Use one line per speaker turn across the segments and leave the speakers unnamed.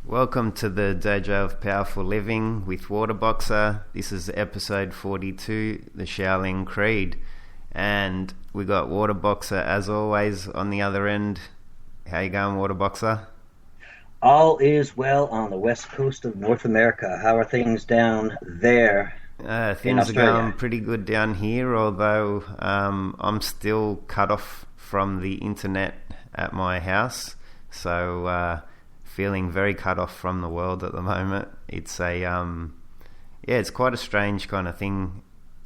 Welcome to the Dojo of Powerful Living with Waterboxer. This is episode 42, the Shaolin Creed. And we got Waterboxer as always on the other end. How you going, Waterboxer?
All is well on the west coast of North America. How are things down there?
Things are going pretty good down here, although I'm still cut off from the internet at my house. So feeling very cut off from the world at the moment. It's it's quite a strange kind of thing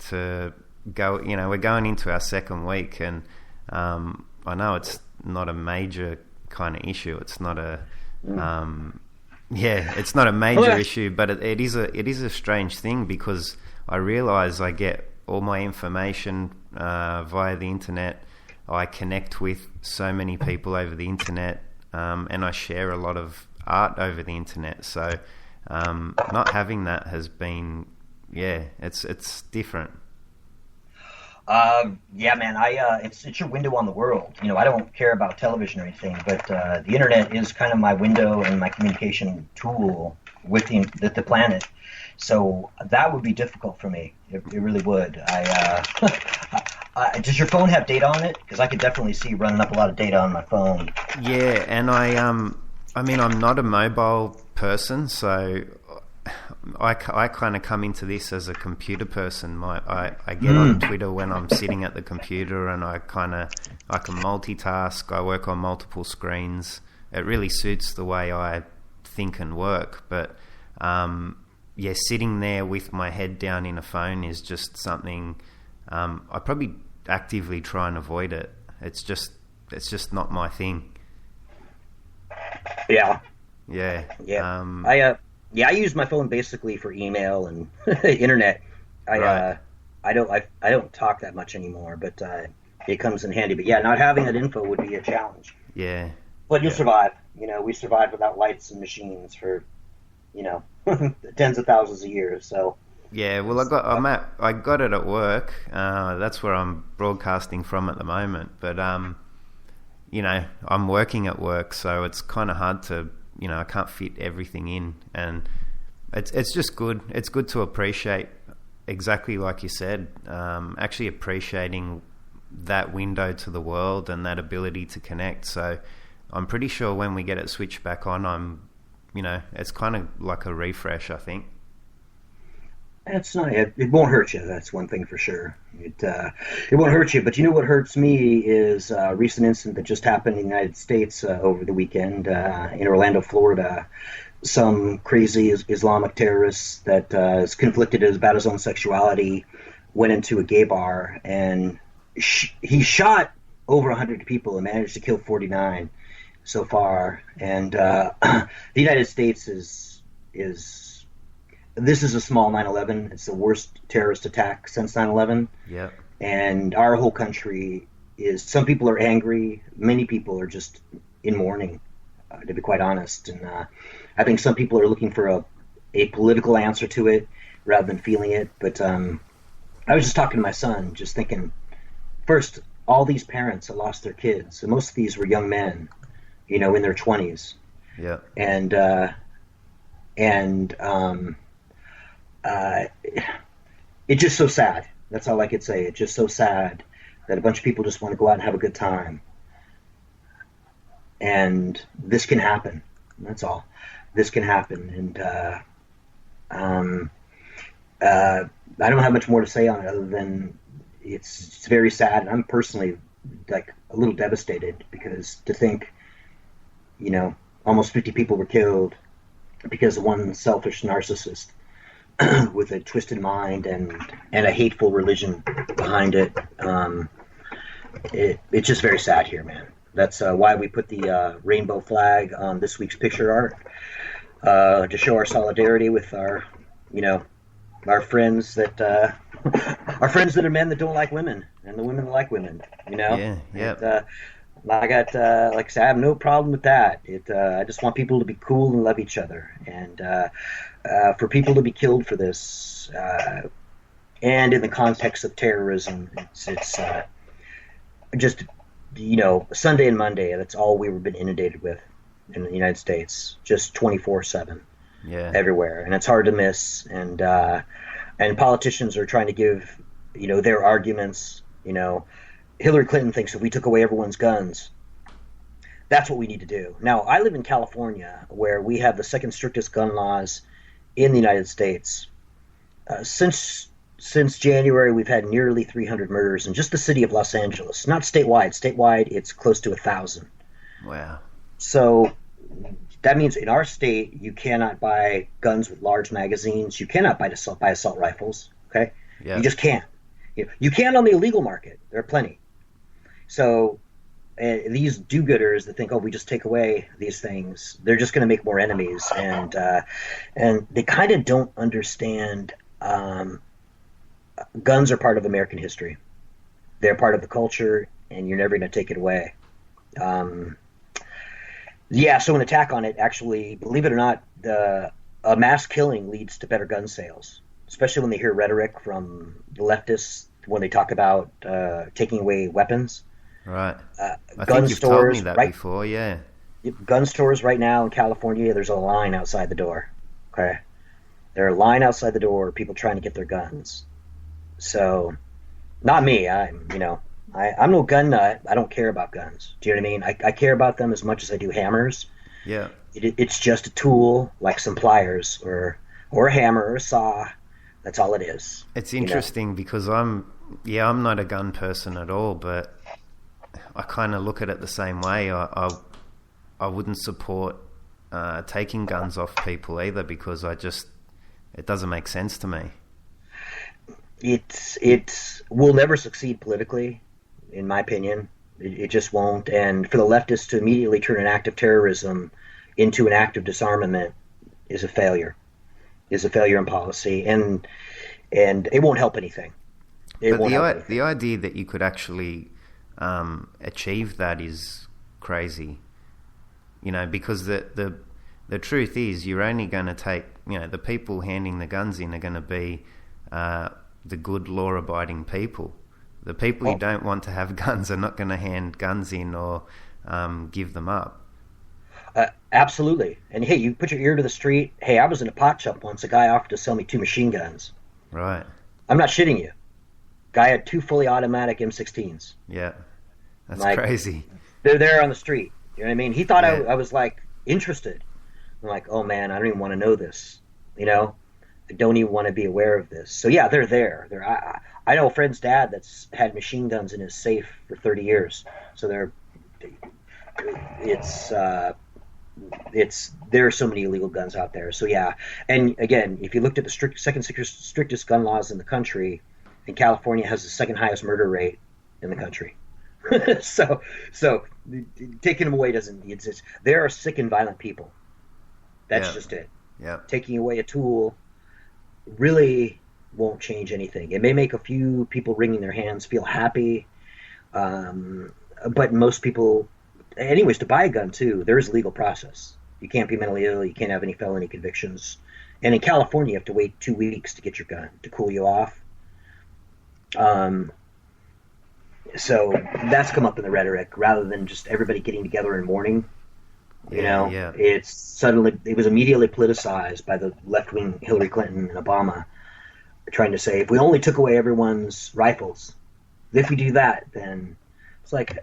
to go. We're going into our second week, and I know it's not a major kind of issue. It's not a it's not a major issue, but it is a strange thing because I realise I get all my information via the internet. I connect with so many people over the internet, and I share a lot of art over the internet. So not having that has been, it's different.
Man, it's your window on the world. I don't care about television or anything, but the internet is kind of my window and my communication tool with the planet. So that would be difficult for me. It really would. Does your phone have data on it? Because I could definitely see running up a lot of data on my phone.
Yeah, and I'm not a mobile person, so I kind of come into this as a computer person. I get on Twitter when I'm sitting at the computer, and I can multitask. I work on multiple screens. It really suits the way I think and work. But sitting there with my head down in a phone is just something I probably actively try and avoid it. It's just not my thing.
Yeah.
Yeah.
I use my phone basically for email and internet. I don't talk that much anymore, but it comes in handy. But not having that info would be a challenge.
Yeah.
But you'll survive. We survived without lights and machines for, tens of thousands of years. So.
Yeah, well, I got it at work. That's where I'm broadcasting from at the moment. But I'm working at work, so it's kind of hard to, I can't fit everything in, and it's just good. It's good to appreciate, exactly like you said, actually appreciating that window to the world and that ability to connect. So I'm pretty sure when we get it switched back on, it's kind of like a refresh, I think.
It's not. It won't hurt you. That's one thing for sure. It won't hurt you. But what hurts me is a recent incident that just happened in the United States over the weekend in Orlando, Florida. Some crazy Islamic terrorist that is conflicted about his own sexuality went into a gay bar, and he shot over 100 people and managed to kill 49 so far. And the United States This is a small 9/11. It's the worst terrorist attack since 9/11.
Yeah.
And our whole country some people are angry. Many people are just in mourning, to be quite honest. And I think some people are looking for a political answer to it rather than feeling it. But I was just talking to my son, just thinking, first, all these parents that lost their kids, and most of these were young men, in their 20s.
Yeah.
It's just so sad. That's all I could say. It's just so sad that a bunch of people just want to go out and have a good time. And this can happen. That's all. This can happen. And I don't have much more to say on it other than it's very sad. And I'm personally a little devastated because to think, almost 50 people were killed because of one selfish narcissist with a twisted mind and a hateful religion behind it. It's just very sad here, man. That's why we put the rainbow flag on this week's picture art, to show our solidarity with our friends that are men that don't like women and the women that like women.
Yeah.
I got, like I said, I have no problem with that. I just want people to be cool and love each other. And for people to be killed for this, and in the context of terrorism, it's just, Sunday and Monday, that's all we've been inundated with. in the United States, just 24/7,
Yeah.
everywhere, and it's hard to miss. And politicians are trying to give, their arguments. Hillary Clinton thinks if we took away everyone's guns, that's what we need to do. Now, I live in California, where we have the second strictest gun laws in the United States. Since January, we've had nearly 300 murders in just the city of Los Angeles. Not statewide. Statewide, it's close to 1,000.
Wow.
So that means in our state, you cannot buy guns with large magazines. You cannot buy assault rifles. Okay,
Yeah.
you just can't. You can on the illegal market. There are plenty. So these do-gooders that think, oh, we just take away these things, they're just going to make more enemies, and they kind of don't understand. Guns are part of American history. They're part of the culture, and you're never going to take it away. So an attack on it, actually, believe it or not, a mass killing leads to better gun sales, especially when they hear rhetoric from the leftists when they talk about taking away weapons.
Right. I
Gun
think you've told
stores,
me that
right?
before, yeah.
Gun stores right now in California, there's a line outside the door. Okay, there are a line outside the door, people trying to get their guns. So, not me. I'm no gun nut. I don't care about guns. Do you know what I mean? I care about them as much as I do hammers.
Yeah.
It's just a tool, like some pliers or a hammer or a saw. That's all it is.
It's interesting because I'm not a gun person at all, but I kind of look at it the same way. I wouldn't support taking guns off people either, because it doesn't make sense to me.
It will never succeed politically, in my opinion. It just won't. And for the leftists to immediately turn an act of terrorism into an act of disarmament is a failure. Is a failure in policy, and it won't help anything.
The idea that you could actually achieve that is crazy. Because the truth is, you're only going to take, the people handing the guns in are going to be the good law-abiding people. The people who don't want to have guns are not going to hand guns in or give them up.
Absolutely. And hey, you put your ear to the street. Hey, I was in a pot shop once. A guy offered to sell me 2 machine guns.
Right.
I'm not shitting you. Guy had 2 fully automatic M16s.
Yeah. That's crazy.
They're there on the street. You know what I mean? He thought I was interested. I'm like, oh man, I don't even want to know this. I don't even want to be aware of this. So yeah, they're there. I know a friend's dad that's had machine guns in his safe for 30 years. So there are so many illegal guns out there. So yeah, and again, if you looked at the second strictest gun laws in the country, and California has the second highest murder rate in the country. so taking them away doesn't. There are sick and violent people. That's just it.
Yeah. Taking
away a tool really won't change anything. It may make a few people wringing their hands feel happy, but most people, anyways, to buy a gun too, there is a legal process. You can't be mentally ill. You can't have any felony convictions. And in California, you have to wait 2 weeks to get your gun to cool you off. So that's come up in the rhetoric rather than just everybody getting together in mourning. It was immediately politicized by the left-wing Hillary Clinton and Obama, trying to say, if we only took away everyone's rifles, if we do that, then it's like,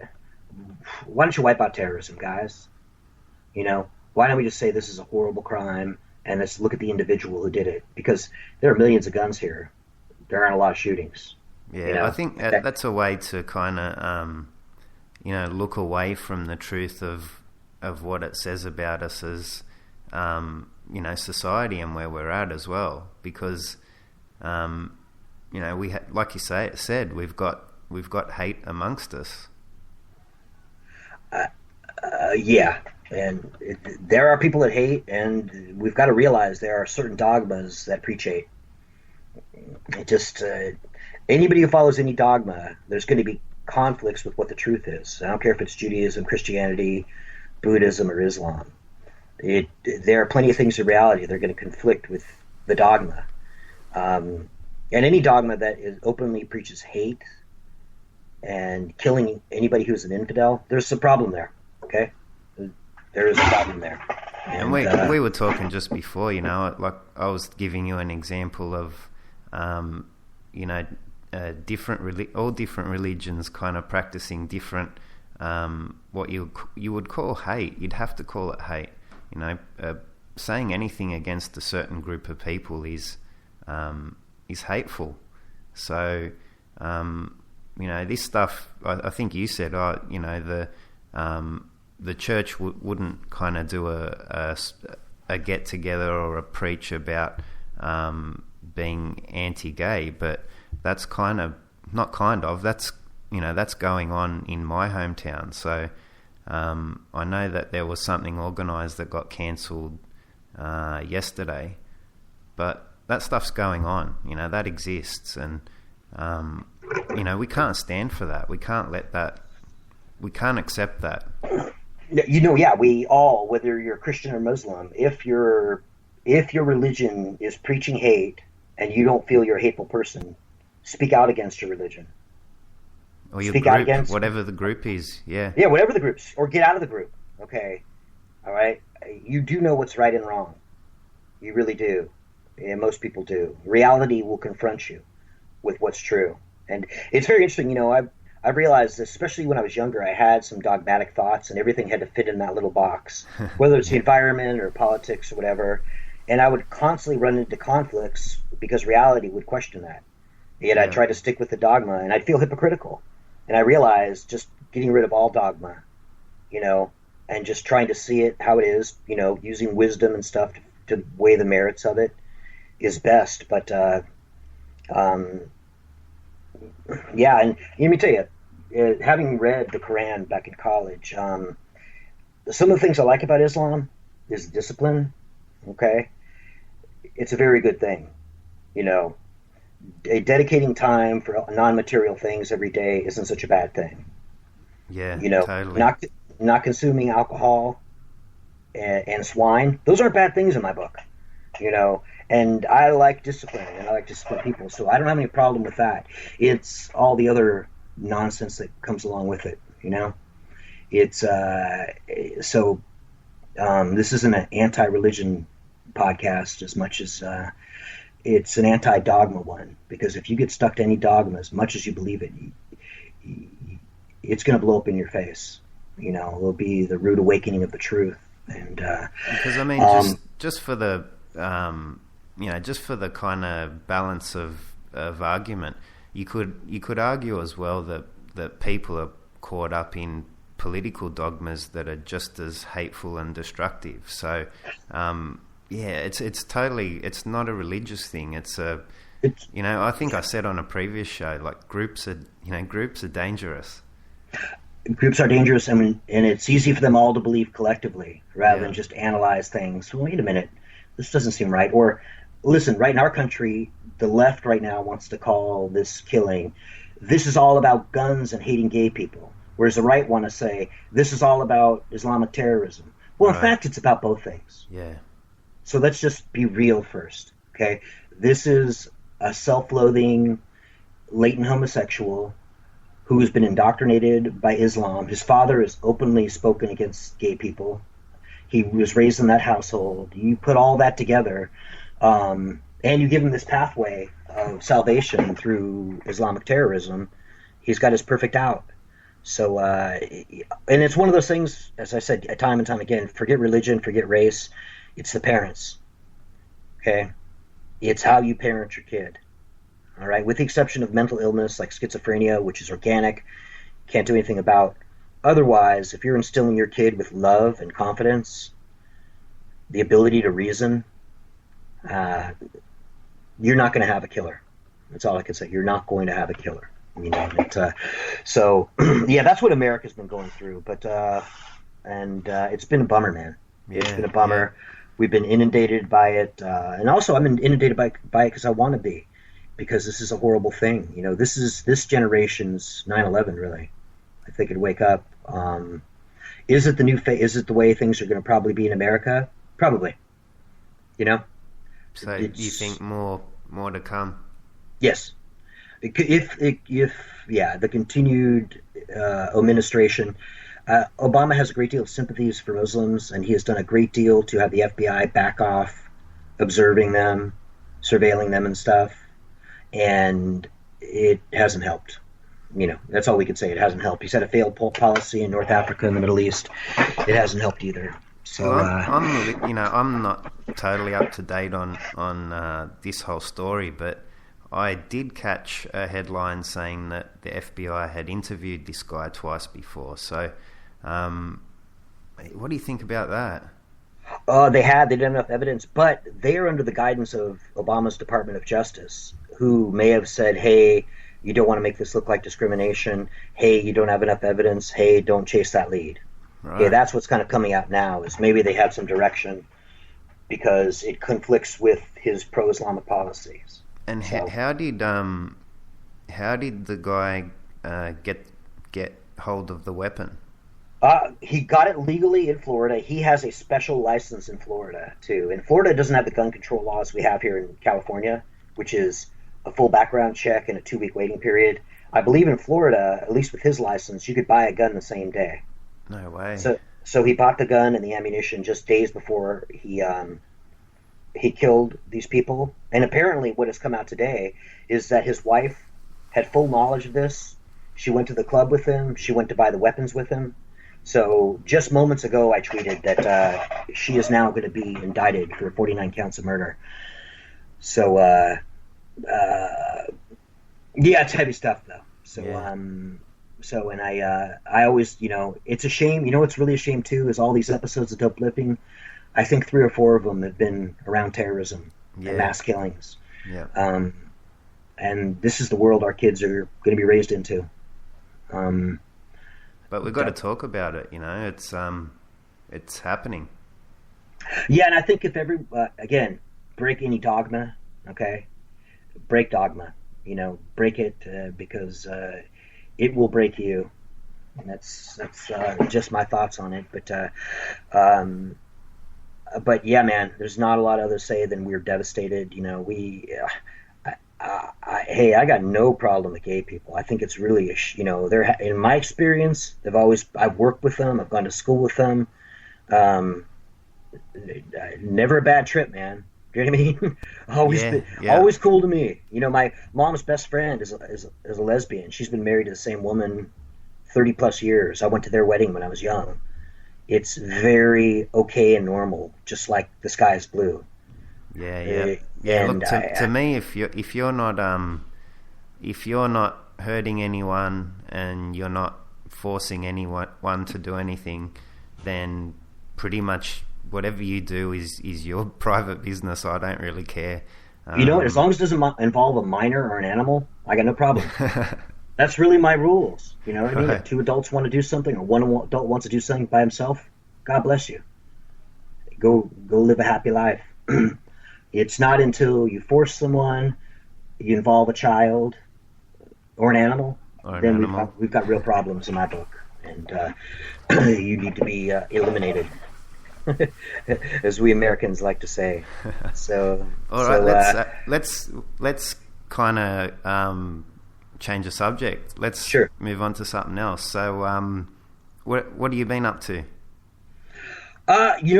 why don't you wipe out terrorism, guys? Why don't we just say this is a horrible crime and let's look at the individual who did it? Because there are millions of guns here. There aren't a lot of shootings.
Yeah, I think that's a way to kind of, look away from the truth of what it says about us as, society and where we're at as well. Because, like you said, we've got hate amongst us.
And there are people that hate, and we've got to realize there are certain dogmas that preach hate. It just anybody who follows any dogma, there's going to be conflicts with what the truth is. I don't care if it's Judaism, Christianity, Buddhism, or Islam. There are plenty of things in reality that are going to conflict with the dogma. And any dogma that openly preaches hate and killing anybody who's an infidel, there's some problem there. Okay, There is a problem there.
And we were talking just before, like I was giving you an example of, all different religions kind of practicing different, what you would call hate. You'd have to call it hate. Saying anything against a certain group of people is hateful. So, this stuff. I think you said, the church wouldn't kind of do a get together or a preach about being anti-gay, but that's that's going on in my hometown. So I know that there was something organised that got cancelled yesterday, but that stuff's going on. That exists, and we can't stand for that. We can't let that. We can't accept that.
We all, whether you're Christian or Muslim, if your religion is preaching hate and you don't feel you're a hateful person, speak out against your religion.
Or your group, whatever the group is, yeah.
Yeah, whatever the group, or get out of the group, okay? All right? You do know what's right and wrong. You really do. And most people do. Reality will confront you with what's true. And it's very interesting, I've realized, especially when I was younger, I had some dogmatic thoughts and everything had to fit in that little box, whether it's the environment or politics or whatever. And I would constantly run into conflicts because reality would question that. Yet I'd try to stick with the dogma and I'd feel hypocritical. And I realized just getting rid of all dogma, and just trying to see it how it is, using wisdom and stuff to weigh the merits of it is best. But, and let me tell you, having read the Quran back in college, some of the things I like about Islam is discipline. Okay, it's a very good thing. Dedicating time for non-material things every day isn't such a bad thing.
Yeah, totally.
Not consuming alcohol and swine; those aren't bad things in my book. And I like discipline, and I like disciplined people, so I don't have any problem with that. It's all the other nonsense that comes along with it, It's this isn't an anti-religion podcast as much as it's an anti-dogma one, because if you get stuck to any dogma as much as you believe it, it's going to blow up in your face. It'll be the rude awakening of the truth. And
because just for the just for the kind of balance of argument, you could argue as well that people are caught up in political dogmas that are just as hateful and destructive. So, it's not a religious thing. I think I said on a previous show, like groups are dangerous.
Groups are dangerous, and it's easy for them all to believe collectively rather than just analyze things. Well, wait a minute, this doesn't seem right. Or listen, right in our country, the left right now wants to call this killing, this is all about guns and hating gay people, whereas the right want to say this is all about Islamic terrorism. Well, in fact, it's about both things.
Yeah.
So let's just be real first, okay? This is a self-loathing, latent homosexual who has been indoctrinated by Islam. His father has openly spoken against gay people. He was raised in that household. You put all that together, and you give him this pathway of salvation through Islamic terrorism, he's got his perfect out. So, and it's one of those things, as I said time and time again, forget religion, forget race. It's the parents, okay? It's how you parent your kid, all right? With the exception of mental illness like schizophrenia, which is organic, can't do anything about. Otherwise, if you're instilling your kid with love and confidence, the ability to reason, you're not going to have a killer. That's all I can say. You're not going to have a killer. So, that's what America's been going through. But it's been a bummer, man. It's been a bummer. Yeah. We've been inundated by it, and also I'm inundated by it because I want to be, because this is a horrible thing. This is this generation's 9/11. Really, I think it'd wake up. Is it the new? Is it the way things are going to probably be in America? Probably.
So you think more to come?
Yes. If the continued administration, Obama has a great deal of sympathies for Muslims, and he has done a great deal to have the FBI back off observing them, surveilling them, and stuff. And it hasn't helped. That's all we can say. It hasn't helped. He's had a failed policy in North Africa and the Middle East. It hasn't helped either. So
well, I'm not totally up to date on this whole story, but I did catch a headline saying that the FBI had interviewed this guy twice before. So, what do you think about that?
They didn't have enough evidence, but they are under the guidance of Obama's Department of Justice, who may have said, hey, you don't want to make this look like discrimination. Hey, you don't have enough evidence. Hey, don't chase that lead. Right. Okay, that's what's kind of coming out now, is maybe they have some direction because it conflicts with his pro-Islamic policies.
And so, how did the guy get hold of the weapon?
He got it legally in Florida. He has a special license in Florida too. And Florida doesn't have the gun control laws we have here in California, which is a full background check and a 2-week waiting period. I believe in Florida, at least with his license, you could buy a gun the same day.
No way.
So he bought the gun and the ammunition just days before he killed these people. And apparently what has come out today is that his wife had full knowledge of this. She went to the club with him. She went to buy the weapons with him. So just moments ago, I tweeted that she is now going to be indicted for 49 counts of murder. So, yeah, it's heavy stuff, though. So, yeah. And I always, it's a shame. What's really a shame, too, is all these episodes of DopLiving, I think 3 or 4 of them have been around terrorism and mass killings.
Yeah.
And this is the world our kids are going to be raised into.
But we've got to talk about it, it's happening.
Yeah, and I think if again, break any dogma, okay? Break dogma, break it because it will break you. And that's just my thoughts on it. But yeah, man, there's not a lot other to say than we're devastated. Hey, I got no problem with gay people. I think it's really, they're, in my experience, I've worked with them. I've gone to school with them. Never a bad trip, man. Do you know what I mean? Always cool to me. My mom's best friend is a lesbian. She's been married to the same woman 30 plus years. I went to their wedding when I was young. It's very okay and normal, just like the sky is blue.
Yeah. Look, to me, if you're not hurting anyone and you're not forcing anyone to do anything, then pretty much whatever you do is your private business. I don't really care.
As long as it doesn't involve a minor or an animal, I got no problem. That's really my rules. You know what I mean? If 2 adults want to do something, or 1 adult wants to do something by himself, God bless you. Go live a happy life. It's not until you force someone, you involve a child or an animal, we've got real problems in my book, and you need to be eliminated, as we Americans like to say. So,
all right, let's kind of change the subject. Let's move on to something else. So, what have you been up to?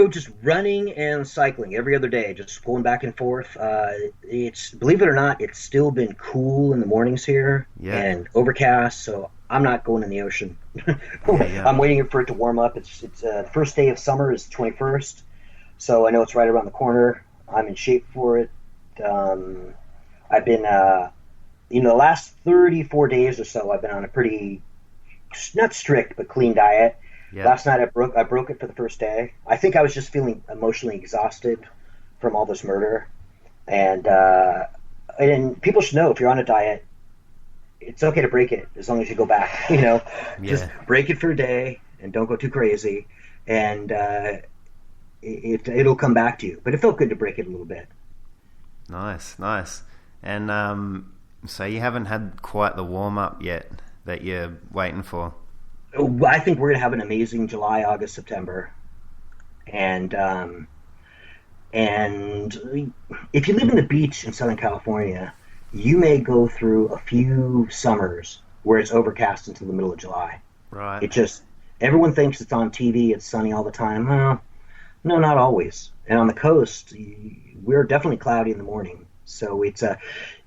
Just running and cycling every other day, just going back and forth. It's, believe it or not, it's still been cool in the mornings here and overcast, so I'm not going in the ocean. I'm waiting for it to warm up. It's the first day of summer is the 21st, so I know it's right around the corner. I'm in shape for it. I've been, the last 34 days or so, I've been on a pretty, not strict, but clean diet. Yeah. Last night I broke it for the first day. I think I was just feeling emotionally exhausted from all this murder, and people should know, if you're on a diet, it's okay to break it as long as you go back. Just break it for a day and don't go too crazy, and it'll come back to you. But it felt good to break it a little bit.
Nice. And so you haven't had quite the warm up yet that you're waiting for.
I think we're going to have an amazing July, August, September. And if you live in the beach in Southern California, you may go through a few summers where it's overcast until the middle of July.
Right.
everyone thinks it's on TV, it's sunny all the time. Well, no, not always. And on the coast, we're definitely cloudy in the morning. So it's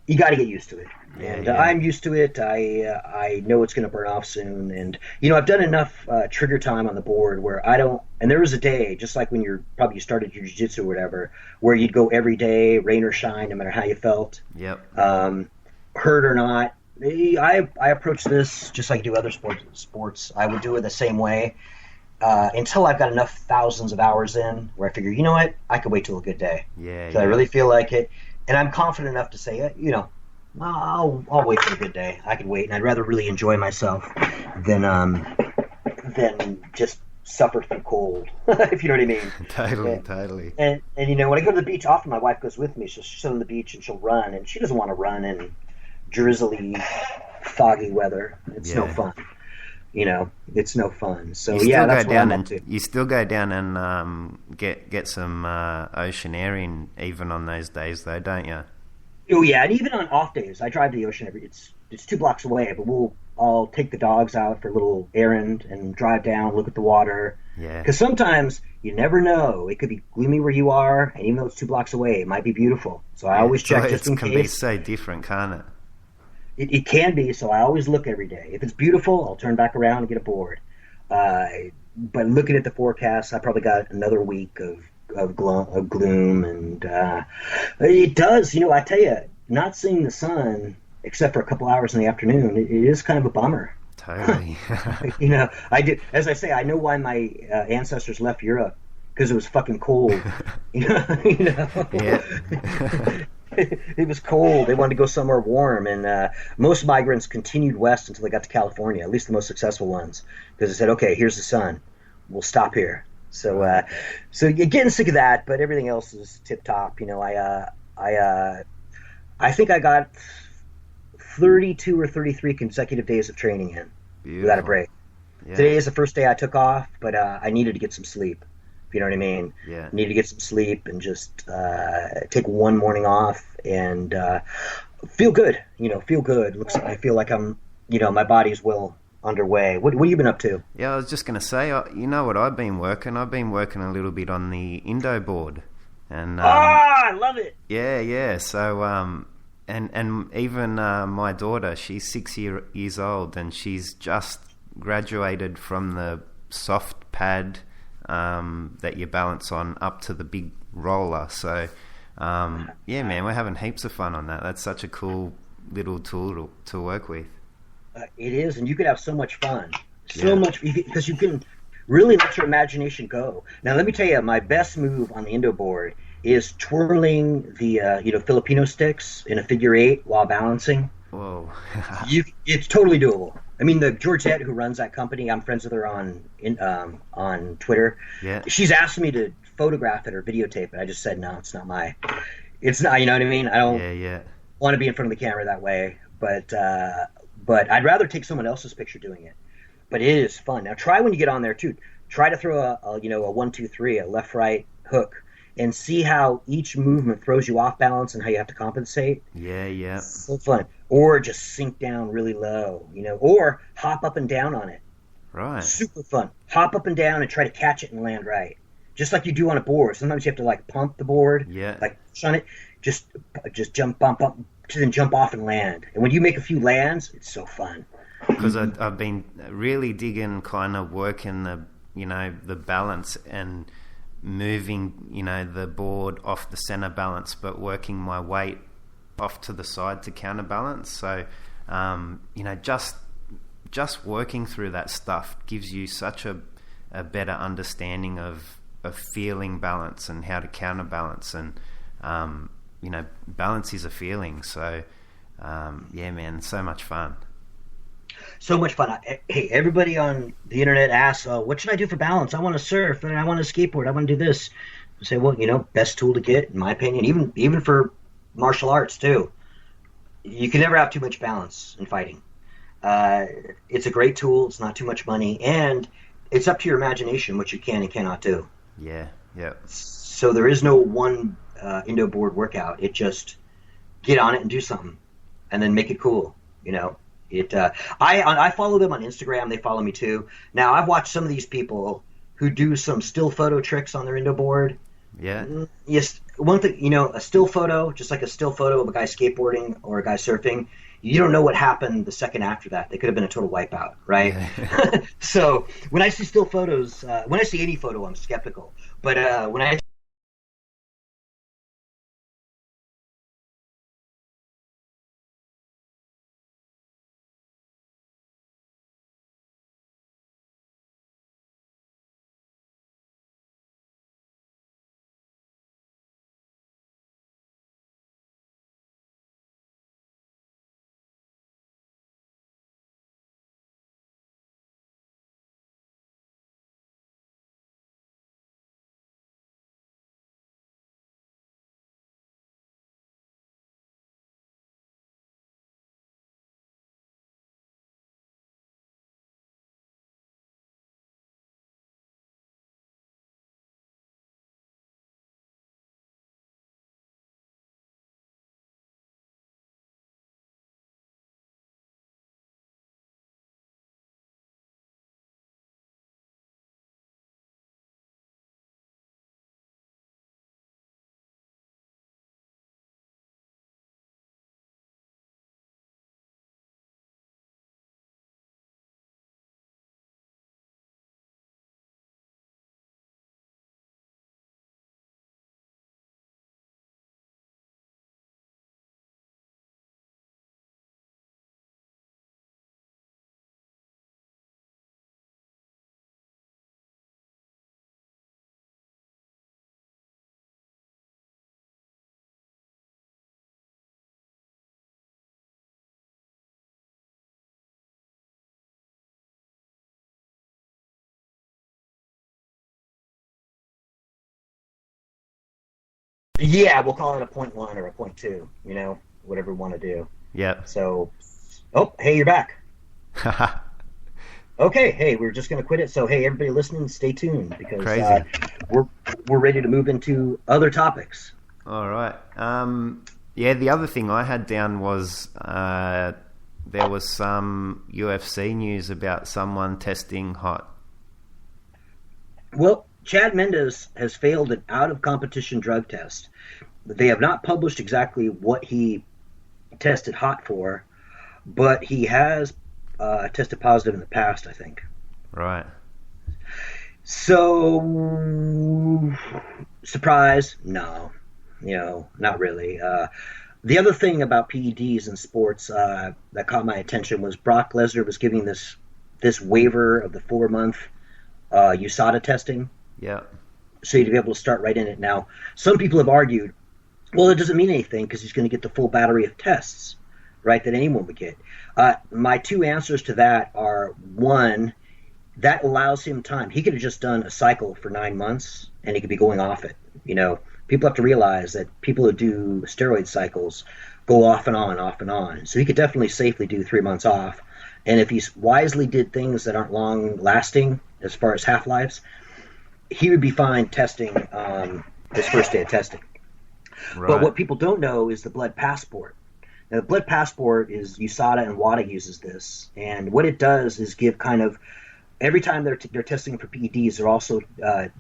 you got to get used to it. And I'm used to it. I know it's going to burn off soon. And, I've done enough trigger time on the board where I don't, and there was a day, just like when you started your jiu-jitsu or whatever, where you'd go every day, rain or shine, no matter how you felt.
Yep.
Hurt or not. I approach this just like I do other sports. I would do it the same way until I've got enough thousands of hours in where I figure, you know what, I could wait till a good day.
Yeah.
I really feel like it. And I'm confident enough to say, I'll wait for a good day. I can wait, and I'd rather really enjoy myself than just suffer through cold, if you know what I mean.
Totally.
And when I go to the beach, often my wife goes with me. She'll sit on the beach and she'll run, and she doesn't want to run in drizzly, foggy weather. It's no fun. It's no fun. So that's what I'm up to.
You still go down and get some ocean air in even on those days, though, don't you?
Oh yeah, and even on off days, I drive to the ocean it's 2 blocks away, but I'll take the dogs out for a little errand and drive down, look at the water.
Yeah.
Because sometimes you never know; it could be gloomy where you are, and even though it's 2 blocks away, it might be beautiful. So I always check just in case.
It can be so different, can't it?
It can be, so I always look every day. If it's beautiful, I'll turn back around and get aboard. But looking at the forecast, I probably got another week of gloom, and it does. I tell you, not seeing the sun except for a couple hours in the afternoon, it is kind of a bummer.
Totally.
I did. As I say, I know why my ancestors left Europe, because it was fucking cold.
Yeah.
It was cold. They wanted to go somewhere warm, and most migrants continued west until they got to California. At least the most successful ones, because they said, "Okay, here's the sun. We'll stop here." So, so you're getting sick of that, but everything else is tip top. I think I got 32 or 33 consecutive days of training in without a break. Yeah. Today is the first day I took off, but I needed to get some sleep. You know what I mean?
Yeah.
Need to get some sleep and just take one morning off and feel good. Feel good. I feel like I'm, my body's well underway. What have you been up to?
Yeah, I was just going to say, what I've been working? I've been working a little bit on the Indo board. And
I love it.
Yeah. So, and even my daughter, she's 6 years old, and she's just graduated from the soft pad that you balance on up to the big roller. So yeah, man, we're having heaps of fun on that. That's such a cool little tool to work with.
It is, and you could have so much fun, much, because you can really let your imagination go. Now let me tell you, my best move on the Indo board is twirling the Filipino sticks in a figure 8 while balancing.
Whoa.
It's totally doable. I mean, the Georgette who runs that company, I'm friends with her on Twitter.
Yeah. She's
asked me to photograph it or videotape it. I just said, no, it's not, you know what I mean? I don't want to be in front of the camera that way, but I'd rather take someone else's picture doing it. But it is fun. Now try when you get on there too. Try to throw a 1-2-3, a left right hook, and see how each movement throws you off balance and how you have to compensate.
Yeah.
So fun. Or just sink down really low, or hop up and down on it.
Right.
Super fun. Hop up and down and try to catch it and land right. Just like you do on a board. Sometimes you have to pump the board.
Yeah.
Push on it. Just jump, bump up, then jump off and land. And when you make a few lands, it's so fun.
Because I've been really digging kind of working the balance and moving, the board off the center balance, but working my weight off to the side to counterbalance. So, just working through that stuff gives you such a better understanding of feeling balance and how to counterbalance. And, balance is a feeling. So, yeah, man, so much fun.
So much fun. Hey, everybody on the internet asks, what should I do for balance? I want to surf, and I want to skateboard. I want to do this. I say, well, best tool to get, in my opinion, even for martial arts, too. You can never have too much balance in fighting. It's a great tool. It's not too much money. And it's up to your imagination what you can and cannot do.
Yeah.
So there is no one Indo board workout. It just get on it and do something. And then make it cool, I follow them on Instagram. They follow me too. Now I've watched some of these people who do some still photo tricks on their Indo board.
Yeah.
Yes, one thing, a still photo, just like a still photo of a guy skateboarding or a guy surfing, you don't know what happened the second after that. They could have been a total wipeout, right?
Yeah.
So when I see still photos, when I see any photo, I'm skeptical. But when I Yeah, we'll call it a point one or a point two, whatever we want to do.
Yep.
So, oh, hey, you're back. Okay, hey, we're just going to quit it. So, hey, everybody listening, stay tuned because
Crazy.
we're ready to move into other topics.
All right. Yeah, the other thing I had down was there was some UFC news about someone testing hot.
Well, Chad Mendes has failed an out-of-competition drug test. They have not published exactly what he tested hot for, but he has tested positive in the past, I think.
Right.
So, surprise? No. Not really. The other thing about PEDs in sports that caught my attention was Brock Lesnar was giving this waiver of the 4-month USADA testing.
Yeah.
So you'd be able to start right in it now. Some people have argued, well, it doesn't mean anything because he's going to get the full battery of tests, right, that anyone would get. My two answers to that are, one, that allows him time. He could have just done a cycle for 9 months and he could be going off it. People have to realize that people who do steroid cycles go off and on, off and on. So he could definitely safely do 3 months off. And if he wisely did things that aren't long lasting as far as half-lives, he would be fine testing his first day of testing. Right. But what people don't know is the blood passport. Now, the blood passport is USADA and WADA uses this. And what it does is give kind of, every time they're testing for PEDs, they're also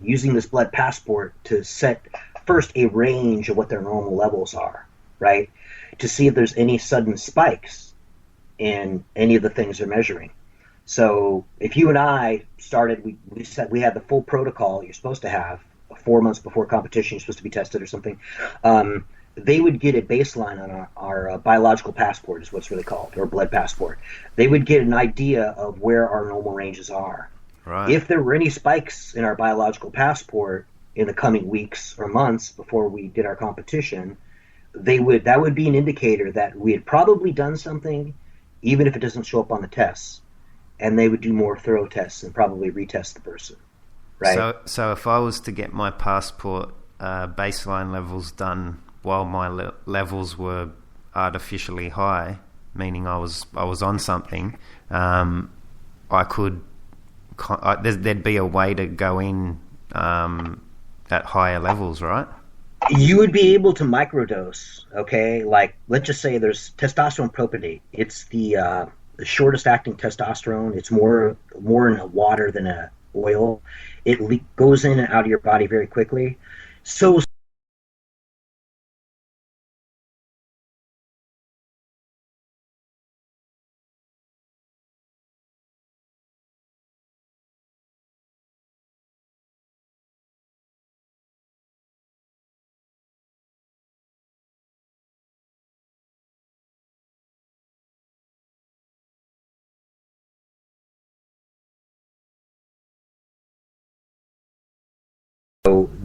using this blood passport to set first a range of what their normal levels are, right? To see if there's any sudden spikes in any of the things they're measuring. So if you and I started, we said we had the full protocol you're supposed to have 4 months before competition, you're supposed to be tested or something. They would get a baseline on our biological passport is what's really called, or blood passport. They would get an idea of where our normal ranges are.
Right.
If there were any spikes in our biological passport in the coming weeks or months before we did our competition, that would be an indicator that we had probably done something, even if it doesn't show up on the tests. And they would do more thorough tests and probably retest the person, right?
So if I was to get my passport baseline levels done while my levels were artificially high, meaning I was on something, I could. There'd be a way to go in at higher levels, right?
You would be able to microdose, okay? Like, let's just say there's testosterone propionate. It's the the shortest acting testosterone. It's more in a water than a oil. It goes in and out of your body very quickly. So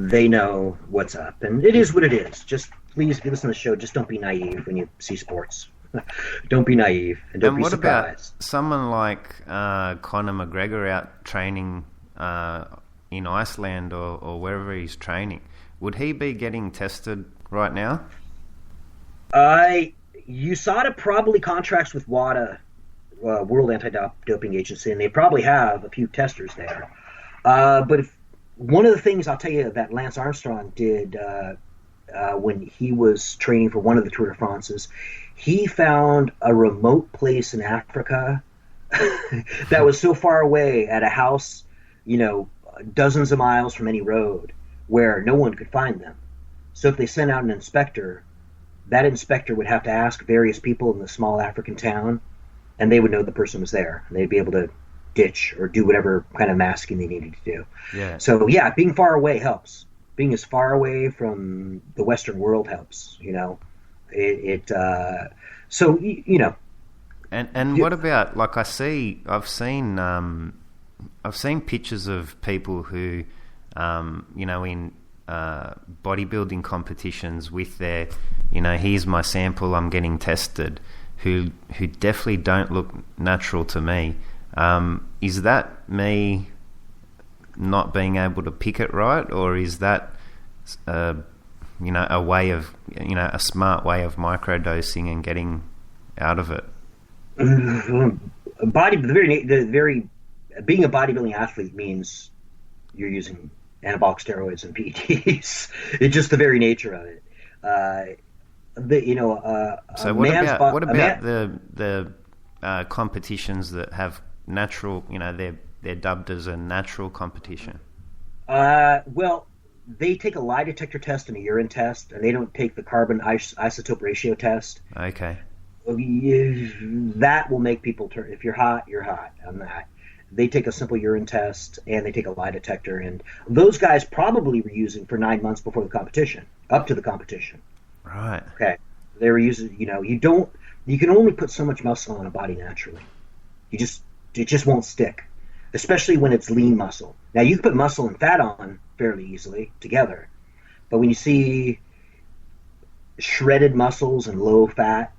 they know what's up, and it is what it is. Just please, if you listen to the show, just don't be naive when you see sports. Don't be naive, and don't
And
be
what about
surprised.
someone like Conor McGregor out training in Iceland or wherever he's training? Would he be getting tested right now?
I USADA probably contracts with WADA, World Anti-Doping Agency, and they probably have a few testers there. But if, one of the things I'll tell you that Lance Armstrong did when he was training for one of the Tour de France's, he found a remote place in Africa that was so far away at a house, dozens of miles from any road, where no one could find them. So if they sent out an inspector, that inspector would have to ask various people in the small African town, and they would know the person was there. And they'd be able to ditch or do whatever kind of masking they needed to do.
Yeah.
So yeah, being far away helps. Being as far away from the Western world helps.
And what about, like, I've seen pictures of people who in bodybuilding competitions with their, here's my sample, I'm getting tested, who definitely don't look natural to me. Is that me not being able to pick it right, or is that a way of, a smart way of microdosing and getting out of it?
Being a bodybuilding athlete means you're using anabolic steroids and PEDs. It's just the very nature of it.
So what about the competitions that have natural, they're dubbed as a natural competition?
Well, they take a lie detector test and a urine test, and they don't take the carbon isotope ratio test.
Okay.
That will make people turn. If you're hot, you're hot on that. They take a simple urine test and they take a lie detector, and those guys probably were using for 9 months before the competition, up to the competition.
Right.
Okay. They were using. You can only put so much muscle on a body naturally. It just won't stick, especially when it's lean muscle. Now you can put muscle and fat on fairly easily together, but when you see shredded muscles and low fat,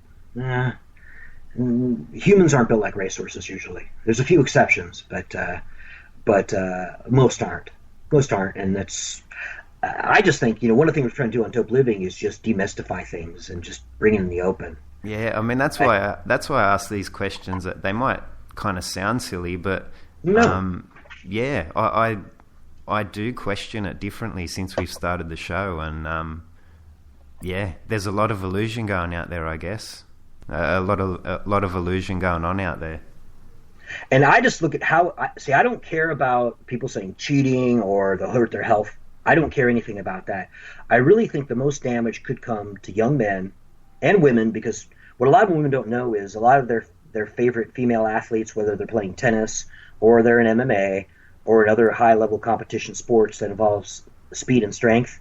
humans aren't built like racehorses usually. There's a few exceptions, but most aren't. Most aren't, and that's. I just think one of the things we're trying to do on DopLiving is just demystify things and just bring it in the open.
Yeah, I mean that's why I ask these questions. That they might kind of sound silly, but
no.
I do question it differently since we've started the show, and there's a lot of illusion going out there, I guess. A lot of illusion going on out there.
And I just look at I don't care about people saying cheating or they'll hurt their health. I don't care anything about that. I really think the most damage could come to young men and women, because what a lot of women don't know is a lot of their favorite female athletes, whether they're playing tennis or they're in MMA or in other high-level competition sports that involves speed and strength,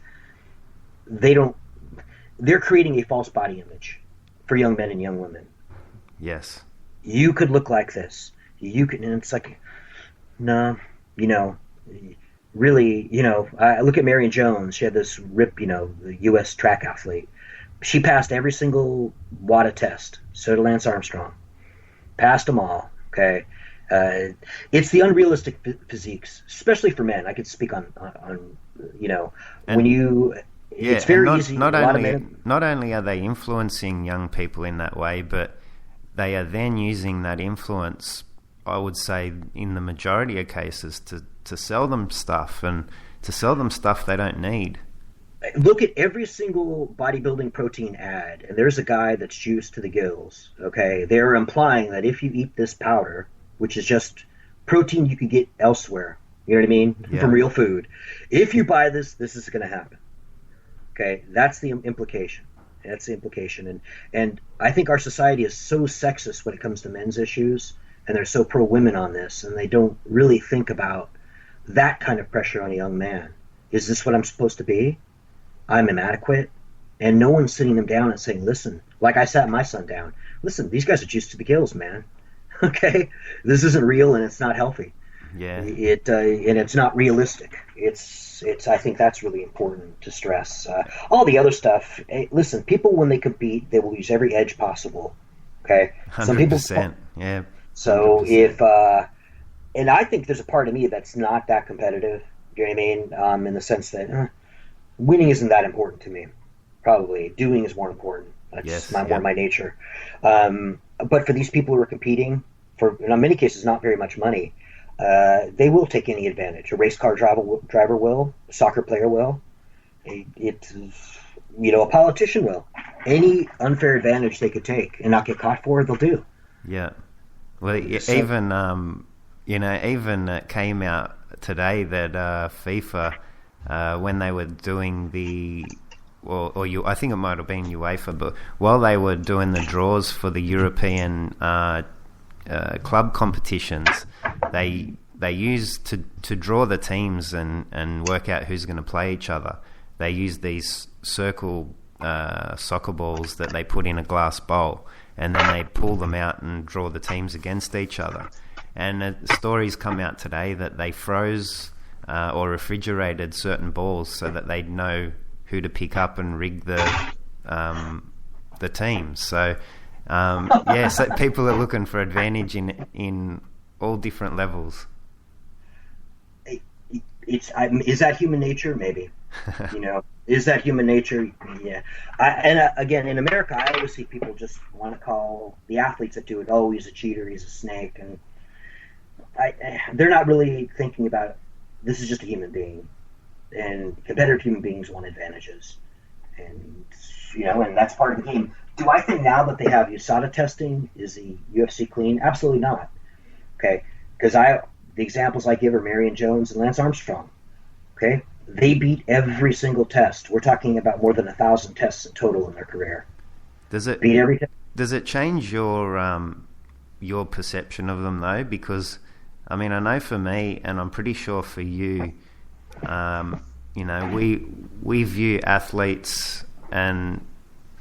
they're creating a false body image for young men and young women.
Yes.
You could look like this. You could, and it's like, no, really, I look at Marion Jones. She had this the U.S. track athlete. She passed every single WADA test. So did Lance Armstrong. Passed them all. Okay. It's the unrealistic physiques, especially for men. I could speak on when you.
Yeah,
it's very easy.
Not only are they influencing young people in that way, but they are then using that influence, I would say, in the majority of cases, to sell them stuff, and to sell them stuff they don't need.
Look at every single bodybuilding protein ad, and there's a guy that's juiced to the gills. Okay, they're implying that if you eat this powder, which is just protein you could get elsewhere, you know what I mean, from real food, if you buy this, this is going to happen. Okay, that's the implication. That's the implication, and I think our society is so sexist when it comes to men's issues, and they're so pro women on this, and they don't really think about that kind of pressure on a young man. Is this what I'm supposed to be? I'm inadequate, and no one's sitting them down and saying, listen, like I sat my son down, listen, these guys are juiced to the gills, man. Okay, this isn't real and it's not healthy.
Yeah,
and it's not realistic. It's I think that's really important to stress. All the other stuff, listen, people when they compete, they will use every edge possible. Okay,
100%.
Some people,
yeah.
So 100%. If and I think there's a part of me that's not that competitive. You know what I mean? In the sense that winning isn't that important to me. Probably doing is more important. That's more my nature. But for these people who are competing for, in many cases, not very much money, they will take any advantage. A race car driver will. A soccer player will. A politician will. Any unfair advantage they could take and not get caught for, they'll do.
Yeah. Well, even it came out today that FIFA, when they were doing I think it might have been UEFA, but while they were doing the draws for the European club competitions, they used to draw the teams and work out who's going to play each other. They used these circle soccer balls that they put in a glass bowl, and then they pull them out and draw the teams against each other. And stories come out today that they froze or refrigerated certain balls so that they'd know who to pick up and rig the teams. So so people are looking for advantage in all different levels.
Is that human nature? Maybe. Is that human nature? Yeah. Again, in America, I always see people just want to call the athletes that do it, oh, he's a cheater, he's a snake, and they're not really thinking about, this is just a human being, and competitive human beings want advantages, and and that's part of the game. Do I think now that they have USADA testing, is the UFC clean? Absolutely not. Okay, because the examples I give are Marion Jones and Lance Armstrong. Okay, they beat every single test. We're talking about more than 1,000 tests in total in their career. Beat every test. Does
it change your perception of them though? Because I mean, I know for me, and I'm pretty sure for you, we view athletes and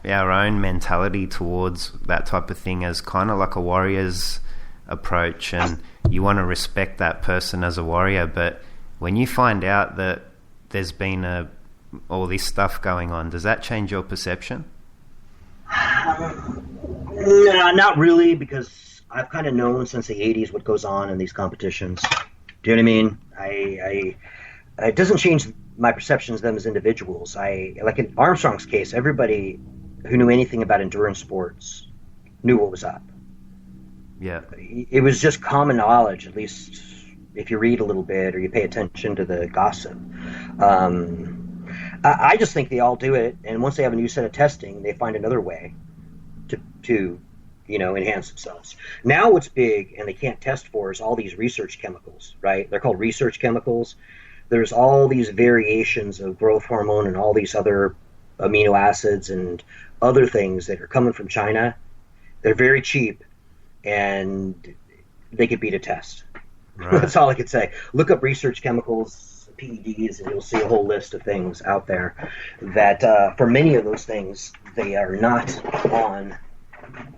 our own mentality towards that type of thing as kind of like a warrior's approach, and you want to respect that person as a warrior. But when you find out that there's been all this stuff going on, does that change your perception?
No, not really, because I've kind of known since the 80s what goes on in these competitions. Do you know what I mean? It doesn't change my perceptions of them as individuals. Like in Armstrong's case, everybody who knew anything about endurance sports knew what was up.
Yeah.
It was just common knowledge, at least if you read a little bit or you pay attention to the gossip. I just think they all do it, and once they have a new set of testing, they find another way to enhance themselves. Now what's big and they can't test for is all these research chemicals, right? They're called research chemicals. There's all these variations of growth hormone and all these other amino acids and other things that are coming from China. They're very cheap, and they could beat a test. Right. That's all I could say. Look up research chemicals, PEDs, and you'll see a whole list of things out there that for many of those things, they are not on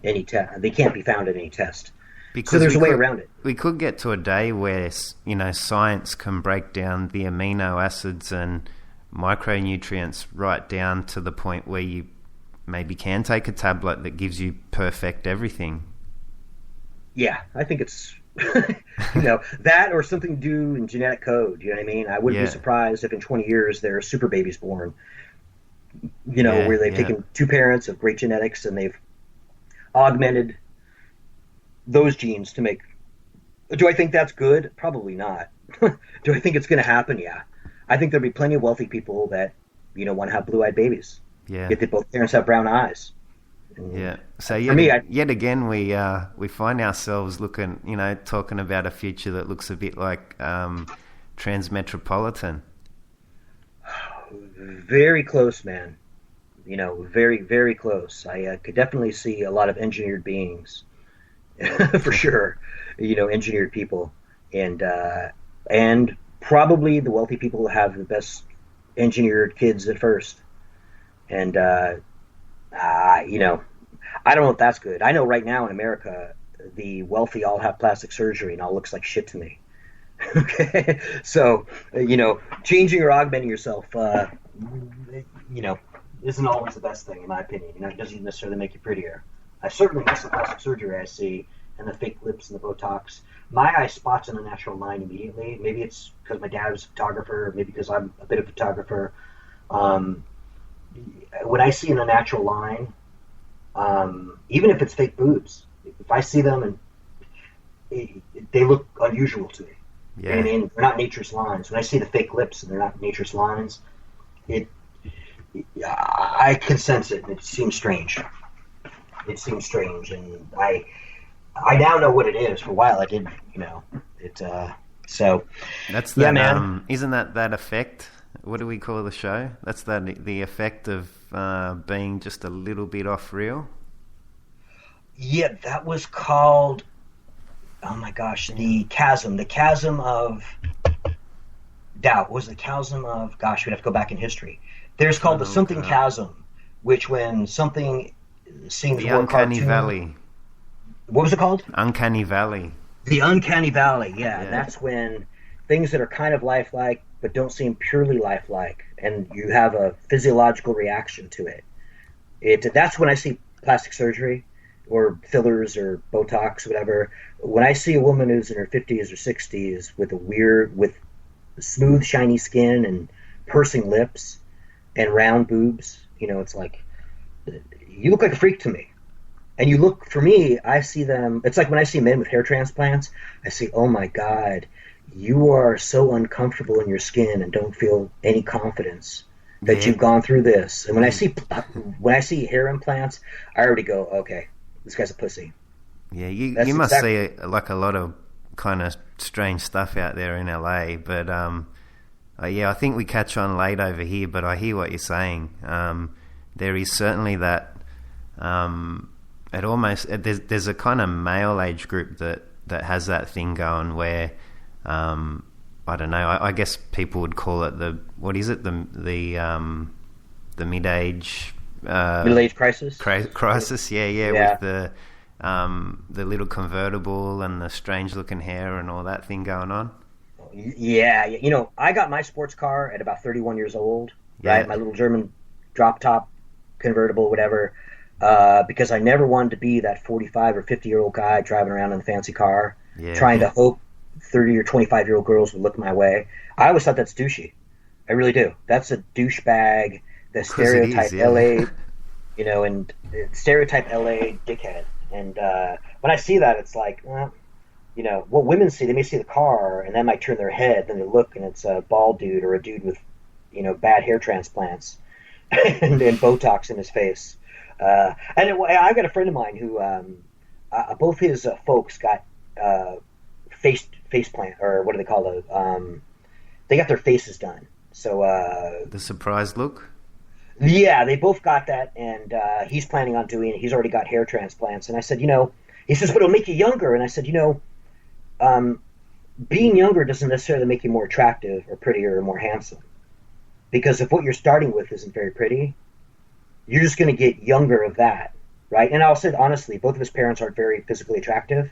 any test. They can't be found in any test. Because so there's a way around it.
We could get to a day where science can break down the amino acids and micronutrients right down to the point where you maybe can take a tablet that gives you perfect everything.
Yeah, I think it's that or something to do in genetic code. You know what I mean? I wouldn't be surprised if in 20 years there are super babies born. Where they've taken two parents of great genetics and they've augmented those genes to make. Do I think that's good? Probably not. Do I think it's going to happen? Yeah. I think there'll be plenty of wealthy people that want to have blue-eyed babies.
Yeah.
Yet both parents have brown eyes.
Yeah. So yet again, we find ourselves looking, talking about a future that looks a bit like transmetropolitan.
Very close, man. Very, very close. I could definitely see a lot of engineered beings, for sure. Engineered people, and probably the wealthy people have the best engineered kids at first. And I don't know if that's good. I know right now in America, the wealthy all have plastic surgery and all looks like shit to me. Okay, so changing or augmenting yourself, isn't always the best thing in my opinion. It doesn't necessarily make you prettier. I certainly miss the plastic surgery I see and the fake lips and the Botox. My eye spots an unnatural line immediately. Maybe it's because my dad was a photographer. Maybe because I'm a bit of a photographer. When I see an unnatural line, even if it's fake boobs, if I see them and they look unusual to me.
Yeah.
And they're not nature's lines. When I see the fake lips and they're not nature's lines, I can sense it. It seems strange. And I now know what it is. For a while, I didn't. So
that's that. Man. Isn't that effect? What do we call the show? That's the effect of being just a little bit off real.
Yeah, that was called. Oh my gosh, the chasm of doubt. Was the chasm of? Gosh, we'd have to go back in history. There's called the something chasm, which when something seems
the
more
uncanny
cartoon,
valley.
What was it called?
Uncanny valley.
The uncanny valley. Yeah, that's when things that are kind of lifelike but don't seem purely lifelike, and you have a physiological reaction to it. That's when I see plastic surgery or fillers or Botox, whatever. When I see a woman who's in her 50s or 60s with smooth, shiny skin and pursing lips and round boobs, it's like, you look like a freak to me. And for me, I see them, it's like when I see men with hair transplants, I see, oh my God, you are so uncomfortable in your skin and don't feel any confidence that you've gone through this. And when I see hair implants, I already go, okay, this guy's a pussy.
Yeah, you must see like a lot of kind of strange stuff out there in LA, but I think we catch on late over here, but I hear what you're saying. There is certainly that there's a kind of male age group that has that thing going where I don't know, I guess people would call it the mid-age
middle-age crisis.
Crisis, yeah, with the little convertible and the strange-looking hair and all that thing going on.
Yeah, I got my sports car at about 31 years old, right? My little German drop-top convertible, whatever, because I never wanted to be that 45 or 50-year-old guy driving around in a fancy car, trying to hope 30 or 25-year-old girls would look my way. I always thought that's douchey. I really do. That's a douchebag, the stereotype LA, and stereotype LA dickhead. And when I see that, it's like, well, what women see, they may see the car and then might turn their head, then they look and it's a bald dude or a dude with, bad hair transplants and Botox in his face. And I've got a friend of mine who, both his folks got face plant, or what do they call it? They got their faces done. So
the surprise look.
Yeah, they both got that, and he's planning on doing it. He's already got hair transplants, and I said, he says, but it'll make you younger. And I said, being younger doesn't necessarily make you more attractive or prettier or more handsome, because if what you're starting with isn't very pretty, you're just going to get younger of that, right? And I'll say honestly, both of his parents aren't very physically attractive,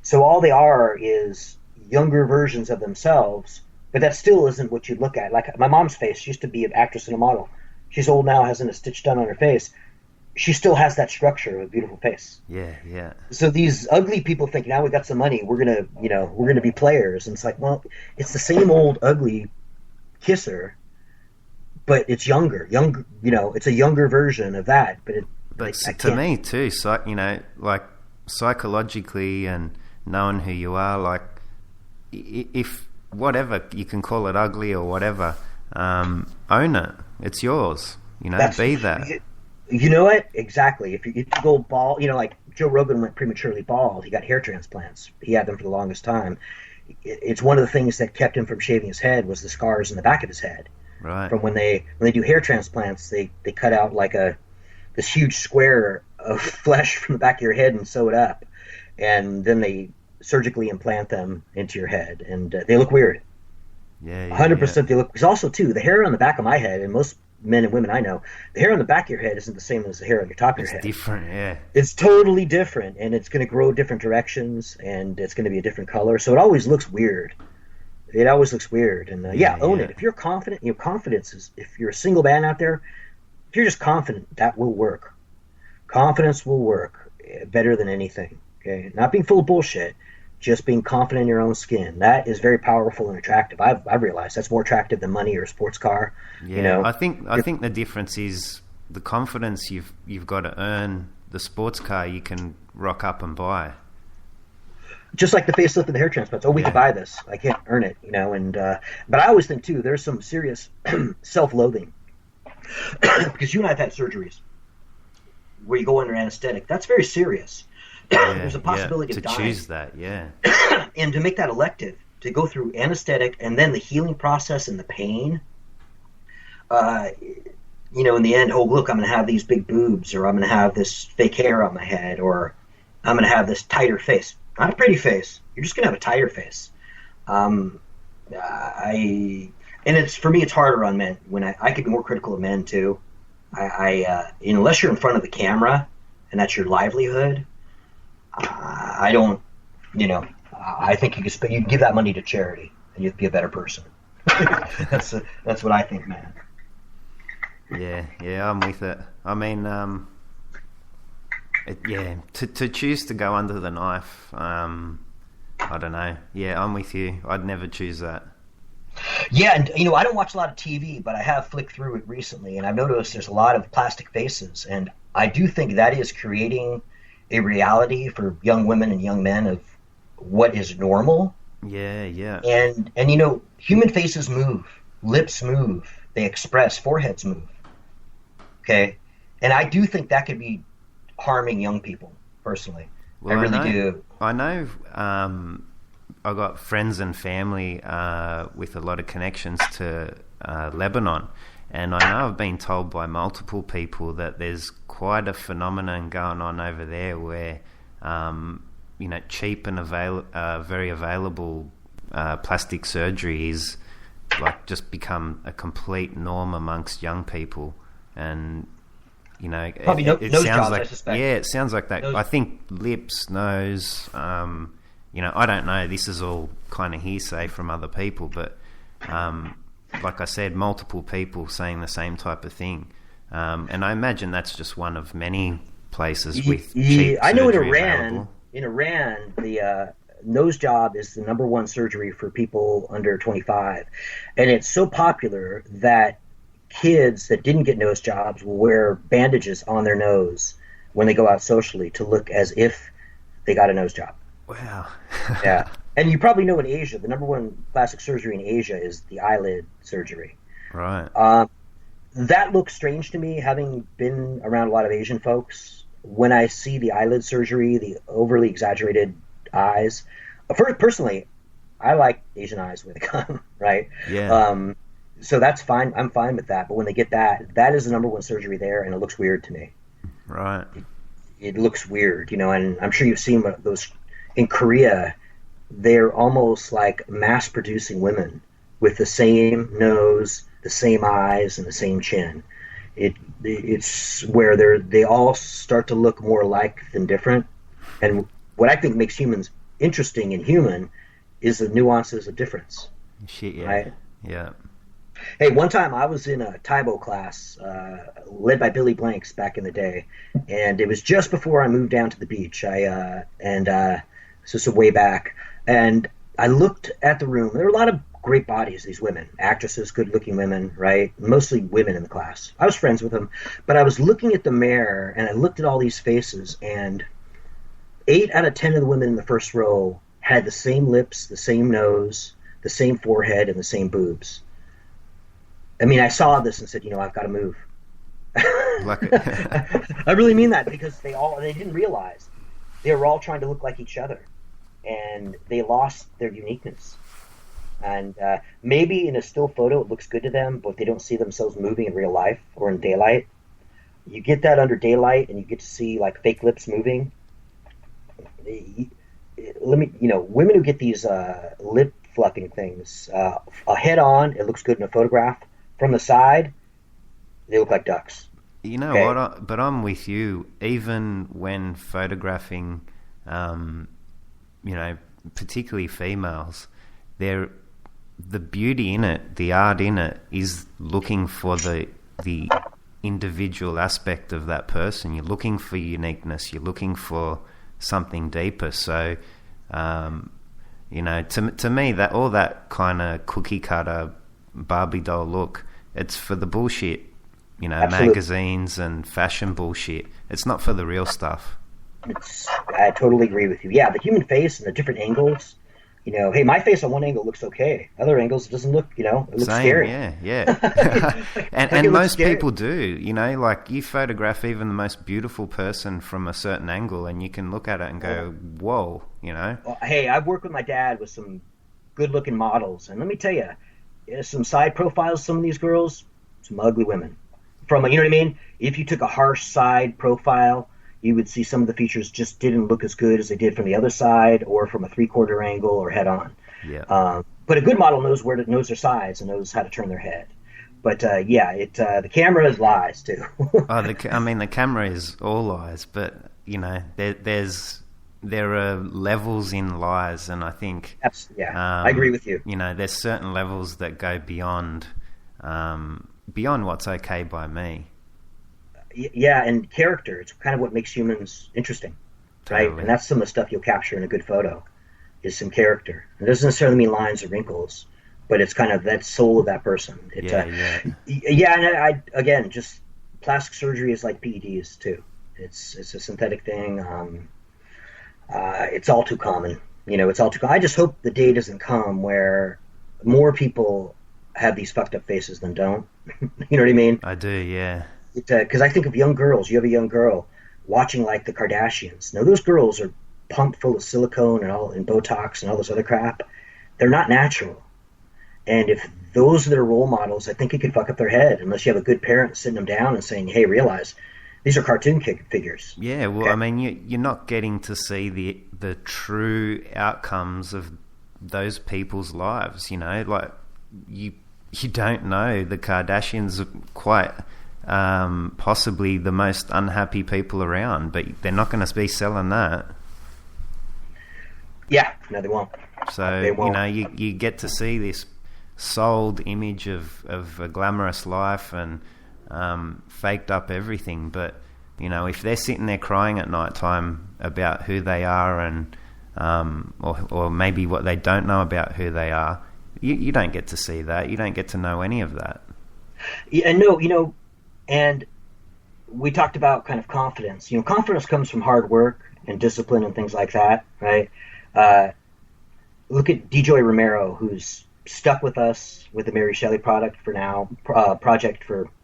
so all they are is younger versions of themselves. But that still isn't what you'd look at. Like my mom's face, she used to be an actress and a model. She's old now, hasn't a stitch done on her face. She still has that structure of a beautiful face.
Yeah.
So these ugly people think, now we got some money, we're gonna be players. And it's like, well, it's the same old ugly kisser, but it's younger. It's a younger version of that. But
to me too, like psychologically and knowing who you are, like if whatever you can call it ugly or whatever, Own it. It's yours. Be that.
You know what? Exactly. If you go bald, like Joe Rogan went prematurely bald. He got hair transplants. He had them for the longest time. It's one of the things that kept him from shaving his head was the scars in the back of his head.
Right.
From when they do hair transplants, they cut out like this huge square of flesh from the back of your head and sew it up, and then they surgically implant them into your head, and they look weird.
Yeah,
100% they look. Because also too, the hair on the back of my head, and most men and women I know, the hair on the back of your head isn't the same as the hair on the top of your head.
It's different, yeah.
It's totally different, and it's going to grow different directions, and it's going to be a different color. So it always looks weird. It always looks weird, and own it. If you're confident, confidence is. If you're a single man out there, if you're just confident, that will work. Confidence will work better than anything. Okay, not being full of bullshit, just being confident in your own skin. That is very powerful and attractive. I've realized that's more attractive than money or a sports car.
Yeah, I think the difference is the confidence you've got to earn. The sports car you can rock up and buy.
Just like the facelift and the hair transplants. Oh, we can buy this. I can't earn it, And but I always think too, there's some serious self-loathing because you and I have had surgeries where you go under anesthetic. That's very serious. There's a possibility of dying. To choose
that,
and to make that elective, to go through anesthetic and then the healing process and the pain. In the end, oh look, I'm going to have these big boobs, or I'm going to have this fake hair on my head, or I'm going to have this tighter face. Not a pretty face. You're just going to have a tighter face. And it's for me, it's harder on men. When I could be more critical of men too. Unless you're in front of the camera and that's your livelihood, I don't. I think you give that money to charity and you'd be a better person. That's what I think, man.
Yeah, I'm with it. I mean, to choose to go under the knife, I don't know. Yeah, I'm with you. I'd never choose that.
Yeah, and I don't watch a lot of TV, but I have flicked through it recently, and I've noticed there's a lot of plastic faces, and I do think that is creating a reality for young women and young men of what is normal.
Yeah.
And human faces move, lips move, they express, foreheads move. Okay, and I do think that could be harming young people personally.
Well,
I really do.
I know. I got friends and family with a lot of connections to Lebanon, and I know I've been told by multiple people that there's quite a phenomenon going on over there where, cheap and very available plastic surgery is like just become a complete norm amongst young people. And
probably
it
nose
sounds
jobs,
like
I suspect.
Yeah, it sounds like that. I think lips, nose. I don't know. This is all kind of hearsay from other people, but like I said, multiple people saying the same type of thing, and I imagine that's just one of many places with cheap
I know
surgery available.
In Iran, the nose job is the number one surgery for people under 25, and it's so popular that kids that didn't get nose jobs will wear bandages on their nose when they go out socially to look as if they got a nose job.
Wow.
Yeah. And you probably know in Asia, the number one plastic surgery in Asia is the eyelid surgery.
Right.
That looks strange to me, having been around a lot of Asian folks. When I see the eyelid surgery, the overly exaggerated eyes, personally, I like Asian eyes when they come, right?
Yeah.
So that's fine. I'm fine with that. But when they get that is the number one surgery there, and it looks weird to me.
Right.
It looks weird, and I'm sure you've seen those in Korea. They're almost like mass-producing women with the same nose, the same eyes, and the same chin. It's where they all start to look more alike than different. And what I think makes humans interesting and human is the nuances of difference.
Shit, yeah.
Right?
Yeah.
Hey, one time I was in a Taibo class led by Billy Blanks back in the day, and it was just before I moved down to the beach. So way back, and I looked at the room. There were a lot of great bodies, these women, actresses, good-looking women, right? Mostly women in the class. I was friends with them, but I was looking at the mirror, and I looked at all these faces, and 8 out of 10 of the women in the first row had the same lips, the same nose, the same forehead, and the same boobs. I mean, I saw this and said, I've got to move.
Like,
I really mean that, because they didn't realize they were all trying to look like each other, and they lost their uniqueness. And maybe in a still photo it looks good to them, but they don't see themselves moving in real life or in daylight. You get that under daylight, and you get to see like fake lips moving. Women who get these lip fluffing things head on, it looks good in a photograph. From the side, they look like ducks.
You know what? But I'm with you. Even when photographing, particularly females, the beauty in it, the art in it, is looking for the individual aspect of that person. You're looking for uniqueness. You're looking for something deeper. So, to me, that all that kind of cookie cutter Barbie doll look, it's for the bullshit.
Absolutely.
Magazines and fashion bullshit. It's not for the real stuff.
I totally agree with you. Yeah, the human face and the different angles. Hey, my face on one angle looks okay. Other angles, it doesn't look, it looks
Same,
scary.
Yeah. and most
scary.
people do, like you photograph even the most beautiful person from a certain angle and you can look at it and go, whoa,
Well, hey, I've worked with my dad with some good-looking models, and let me tell you, some side profiles, some of these girls, some ugly women. You know what I mean? If you took a harsh side profile, you would see some of the features just didn't look as good as they did from the other side or from a three-quarter angle or head-on.
Yeah.
But a good model knows their sides and knows how to turn their head. But the camera is lies too.
The camera is all lies, but there are levels in lies, and I think
I agree with you.
There's certain levels that go beyond what's okay by me.
Yeah, and character. It's kind of what makes humans interesting, right?
Totally.
And that's some of the stuff you'll capture in a good photo, is some character. It doesn't necessarily mean lines or wrinkles, but it's kind of that soul of that person. And again, just plastic surgery is like PEDs too. It's a synthetic thing. It's all too common. It's all too common. I just hope the day doesn't come where more people have these fucked up faces than don't. You know what I mean?
I do, yeah.
Because I think of young girls. You have a young girl watching like the Kardashians. Now those girls are pumped full of silicone and Botox and all this other crap. They're not natural. And if those are their role models, I think it could fuck up their head unless you have a good parent sitting them down and saying, "Hey, realize these are cartoon figures."
Yeah, well, okay? You're not getting to see the true outcomes of those people's lives. Like you don't know. The Kardashians are quite possibly the most unhappy people around, but they're not going to be selling that.
Yeah, no, they won't.
So
they won't.
You get to see this sold image of a glamorous life and faked up everything, but if they're sitting there crying at night time about who they are and or maybe what they don't know about who they are, you don't get to see that. You don't get to know any of that.
Yeah, no, and we talked about kind of confidence. Confidence comes from hard work and discipline and things like that, right? Look at DeJoy Romero, who's stuck with us with the Mary Shelley project for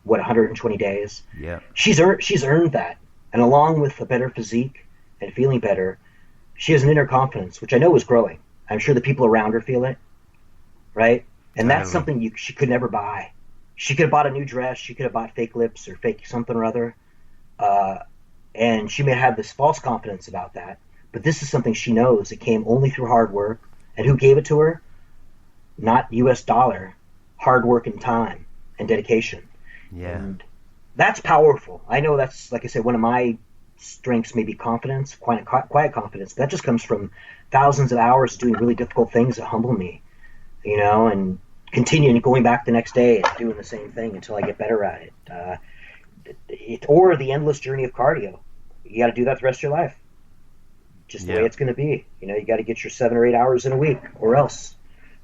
120 days.
Yeah,
she's earned that, and along with a better physique and feeling better, she has an inner confidence, which I know is growing. I'm sure the people around her feel it, right? And that's something she could never buy. She could have bought a new dress. She could have bought fake lips or fake something or other. And she may have this false confidence about that. But this is something she knows. It came only through hard work. And who gave it to her? Not US dollar. Hard work and time and dedication.
Yeah.
And that's powerful. I know that's, like I said, one of my strengths may be confidence, quiet confidence. That just comes from thousands of hours doing really difficult things that humble me, and continuing going back the next day and doing the same thing until I get better at it. Or the endless journey of cardio. You got to do that the rest of your life. Just the way it's going to be. You got to get your 7 or 8 hours in a week, or else.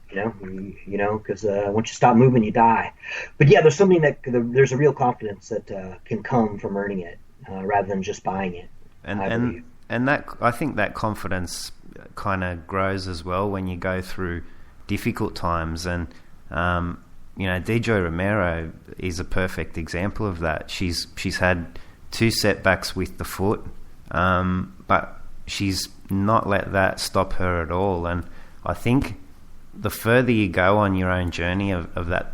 Because once you stop moving, you die. But yeah, there's something there's a real confidence that can come from earning it rather than just buying it.
And that, I think that confidence kind of grows as well when you go through difficult times. And DJ Romero is a perfect example of that. She's had 2 setbacks with the foot, but she's not let that stop her at all. And I think the further you go on your own journey of that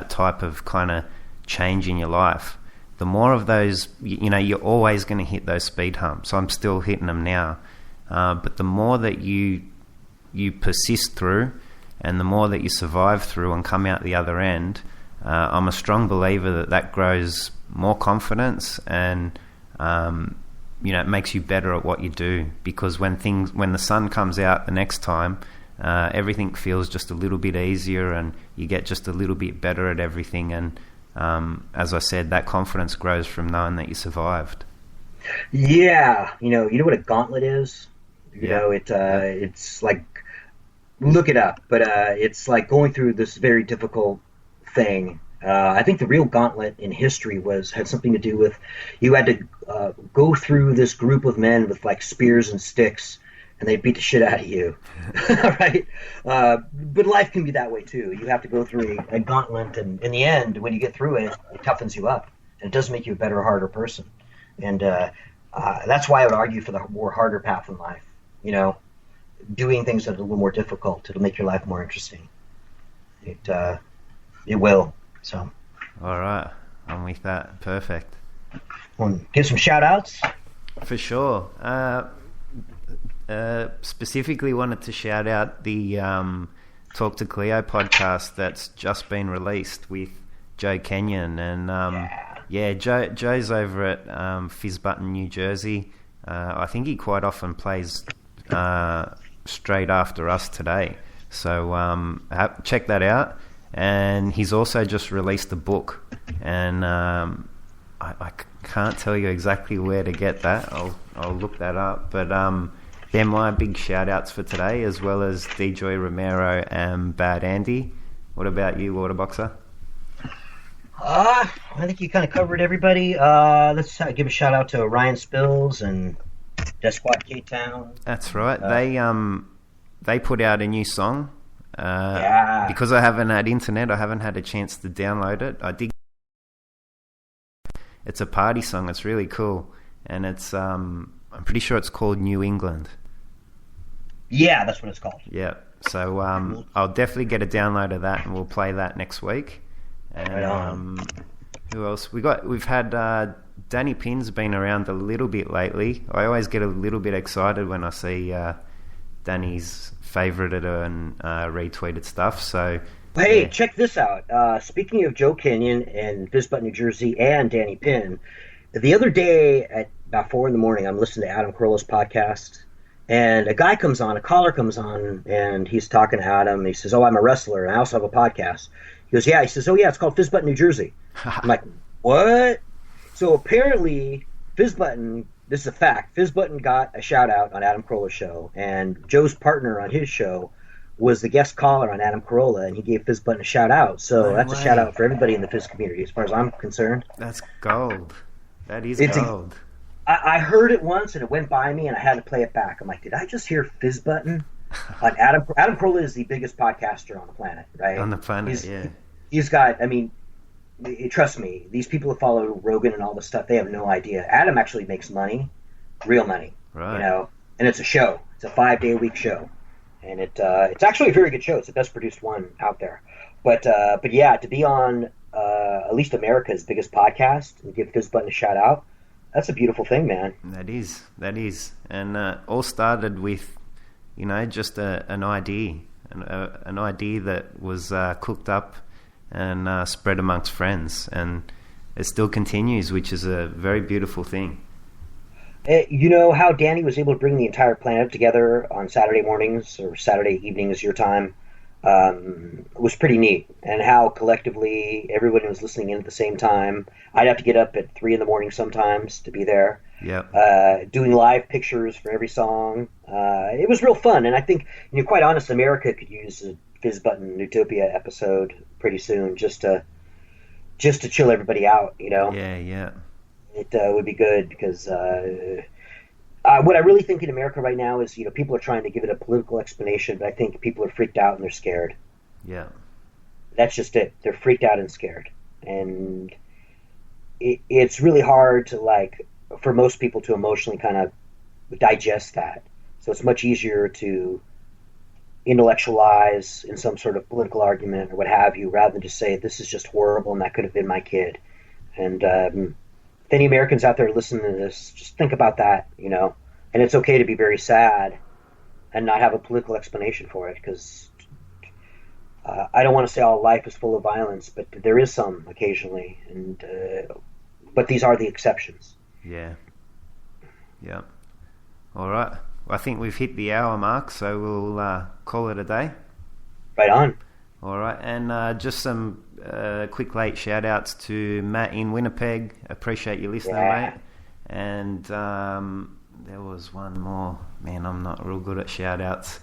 type of kind of change in your life, the more of those, you're always going to hit those speed humps. I'm still hitting them now, but the more that you persist through, and the more that you survive through and come out the other end, I'm a strong believer that grows more confidence, and it makes you better at what you do. Because when the sun comes out the next time, everything feels just a little bit easier, and you get just a little bit better at everything. And as I said, that confidence grows from knowing that you survived.
Yeah, you know what a gauntlet is. It's like, look it up, but it's like going through this very difficult thing. I think the real gauntlet in history had something to do with, you had to go through this group of men with like spears and sticks, and they beat the shit out of you, right? But life can be that way too. You have to go through a gauntlet, and in the end, when you get through it, it toughens you up, and it does make you a better, harder person. And that's why I would argue for the more harder path in life. Doing things that are a little more difficult, it'll make your life more interesting. It will. So.
All right, I'm with that. Perfect.
Want to give some shout outs?
For sure. Specifically wanted to shout out the Talk to Cleo podcast that's just been released with Joe Kenyon. And Joe's over at Fizz Button, New Jersey. I think he quite often plays straight after us today. So check that out. And he's also just released a book. And I can't tell you exactly where to get that. I'll look that up. But they're my big shout-outs for today, as well as DJ Romero and Bad Andy. What about you, Waterboxer?
I think you kind of covered everybody. Let's give a shout-out to Ryan Spills and Death Squad K-Town.
That's right. They put out a new song. Because I haven't had internet, I haven't had a chance to download it. I did. It's a party song. It's really cool, and it's I'm pretty sure it's called New England.
Yeah, that's what it's called.
Yeah. So I'll definitely get a download of that, and we'll play that next week. And
right
who else? We've had Danny Pin's been around a little bit lately. I always get a little bit excited when I see Danny's favorited and retweeted stuff. So
hey,
yeah.
Check this out. Speaking of Joe Kenyon and Fizz Button, New Jersey, and Danny Pin, the other day at about 4 a.m, I'm listening to Adam Carolla's podcast, and a caller comes on, and he's talking to Adam. He says, "Oh, I'm a wrestler, and I also have a podcast." He goes, "Yeah." He says, "Oh, yeah, it's called Fizz Button, New Jersey." I'm like, "What?" So apparently, Fizz Button, this is a fact, Fizz Button got a shout out on Adam Carolla's show, and Joe's partner on his show was the guest caller on Adam Carolla, and he gave Fizz Button a shout out. So that's a shout out for everybody in the Fizz community, as far as I'm concerned.
That's gold. That is gold.
I heard it once, and it went by me, and I had to play it back. I'm like, did I just hear Fizz Button? On Adam Carolla is the biggest podcaster on the planet, right?
On the planet, yeah.
He's got, trust me, these people that follow Rogan and all this stuff, they have no idea. Adam actually makes money, real money,
right?
And it's a show. It's a 5-day-a-week show, and it's actually a very good show. It's the best produced one out there. But yeah, to be on at least America's biggest podcast and give Fizz Button a shout out, that's a beautiful thing, man.
That is, and all started with, just an idea, an idea that was cooked up and spread amongst friends, and it still continues, which is a very beautiful thing.
You know how Danny was able to bring the entire planet together on Saturday mornings or Saturday evenings, your time, was pretty neat. And how collectively everybody was listening in at the same time. I'd have to get up at 3 a.m. sometimes to be there.
Yeah.
Doing live pictures for every song. It was real fun. And I think, quite honest, America could use a Fizz Button Utopia episode pretty soon just to chill everybody out,
Yeah.
It would be good because what I really think in America right now is, people are trying to give it a political explanation, but I think people are freaked out and they're scared.
Yeah.
That's just it. They're freaked out and scared, and it's really hard to for most people to emotionally kind of digest that. So it's much easier to intellectualize in some sort of political argument or what have you, rather than just say this is just horrible and that could have been my kid. And if any Americans out there listening to this, just think about that, And it's okay to be very sad and not have a political explanation for it, because I don't want to say all life is full of violence, but there is some occasionally, but these are the exceptions.
Yeah. All right. I think we've hit the hour mark, so we'll call it a day.
Right on.
All right, and just some quick late shout-outs to Matt in Winnipeg. Appreciate you listening, mate. And there was one more. Man, I'm not real good at shout-outs.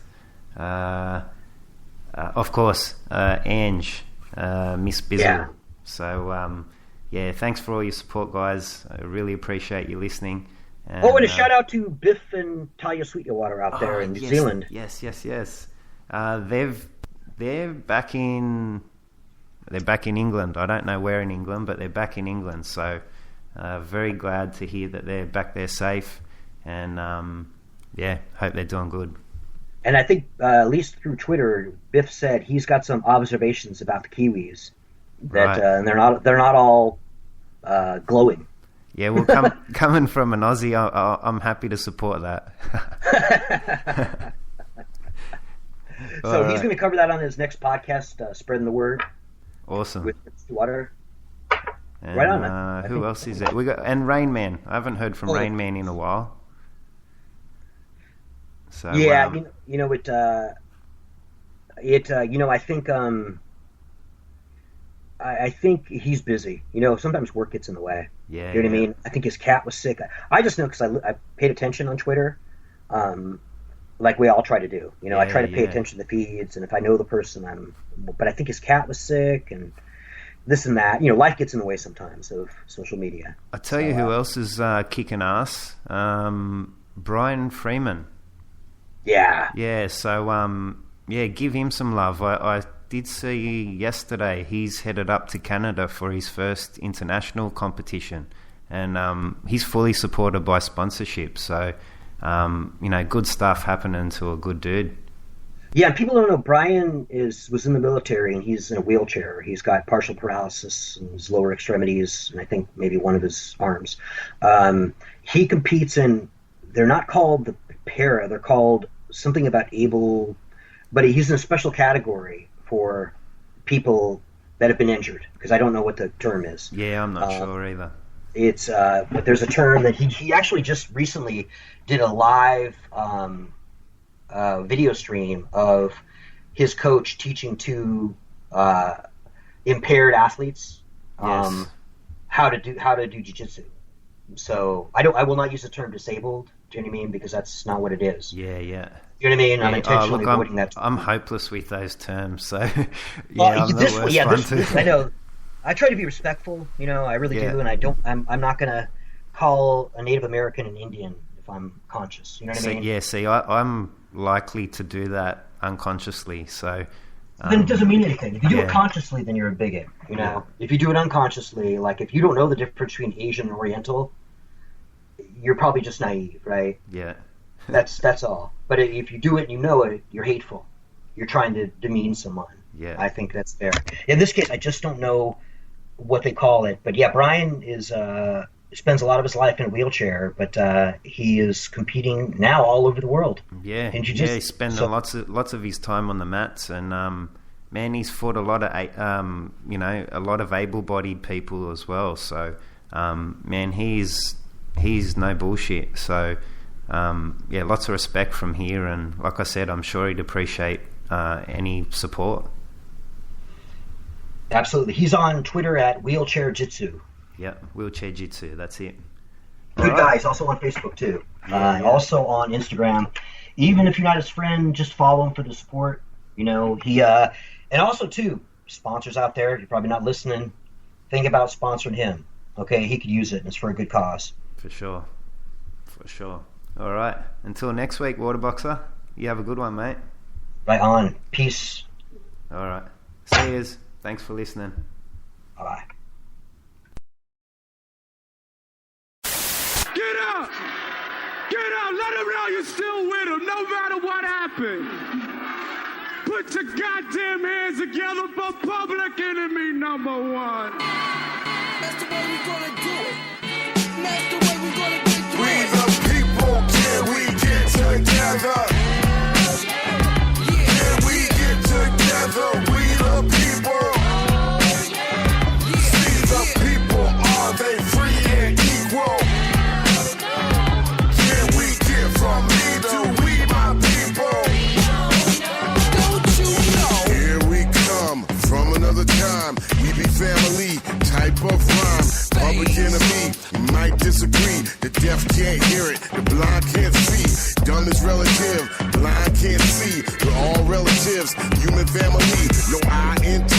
Of course, Ange, Miss Bizzle. Yeah. So, thanks for all your support, guys. I really appreciate you listening. And
a shout-out to Biff and Talia Sweetwater out there in New Zealand.
Yes. They're back in England. I don't know where in England, but they're back in England. So very glad to hear that they're back there safe, and hope they're doing good.
And I think at least through Twitter, Biff said he's got some observations about the Kiwis that and they're not all glowing.
Yeah, well, coming from an Aussie, I'm happy to support that.
So he's going to cover that on his next podcast, Spreading the Word.
Awesome.
With Water.
And, right on, man. Who else is it? And Rain Man. I haven't heard from Rain Man in a while. So
I think I think he's busy. Sometimes work gets in the way.
Yeah,
you know what I mean? I think his cat was sick. I just know because I paid attention on Twitter, like we all try to do. I try to pay attention to the feeds, and if I know the person, but I think his cat was sick, and this and that. Life gets in the way sometimes of social media.
I'll tell you who else is kicking ass. Brian Freeman.
Yeah.
Yeah, so, give him some love. I did see yesterday he's headed up to Canada for his first international competition, and he's fully supported by sponsorship. So, good stuff happening to a good dude.
Yeah, and people don't know Brian was in the military, and he's in a wheelchair. He's got partial paralysis in his lower extremities, and I think maybe one of his arms. He competes in. They're not called the para. They're called something about able, but he's in a special category for people that have been injured, because I don't know what the term is.
Yeah, I'm not sure either.
It's but there's a term that he actually just recently did a live video stream of his coach teaching two impaired athletes how to do jiu-jitsu. So I will not use the term disabled. Do you know what I mean? Because that's not what it is.
Yeah.
You know what I mean? I'm intentionally avoiding that term.
I'm hopeless with those terms, so I'm the worst one too.
I know. I try to be respectful. I really do, and I don't. I'm not going to call a Native American an Indian if I'm conscious. You know what I mean?
Yeah. See, I'm likely to do that unconsciously. So
then it doesn't mean anything. If you do it consciously, then you're a bigot. If you do it unconsciously, like if you don't know the difference between Asian and Oriental, you're probably just naive, right?
Yeah.
That's all. But if you do it and you know it, you're hateful. You're trying to demean someone.
Yeah.
I think that's fair. In this case, I just don't know what they call it. But yeah, Brian spends a lot of his life in a wheelchair, but he is competing now all over the world.
Yeah. In jiu-jitsu. He's spending lots of his time on the mats, and man, he's fought a lot of a lot of able-bodied people as well. So man, he's no bullshit. So lots of respect from here, and like I said, I'm sure he'd appreciate any support.
Absolutely. He's on Twitter at Wheelchair Jitsu.
Yeah, Wheelchair Jitsu, that's it.
Good guy. He's also on Facebook too. Also on Instagram. Even if you're not his friend, just follow him for the support. He and also too, sponsors out there, you're probably not listening, think about sponsoring him. Okay, he could use it, and it's for a good cause.
For sure. All right. Until next week, Waterboxer. You have a good one, mate.
Right on. Peace.
All right. See yous. Thanks for listening.
Bye-bye.
Get up! Get up! Let them know you're still with them, no matter what happened. Put your goddamn hands together for public enemy number one.
That's the way we gonna do it. That's the way we gonna get through
We
it.
the people, can we get together? Can we get together? We the people. See the people, are they free and equal? Can we get from me to we my people?
Don't you know?
Here we come from another time. We be family, type of rhyme. Public enemy, might disagree. The deaf can't hear it, the blind can't see. Dumb is relative, blind can't see. We're all relatives, human family. No INT,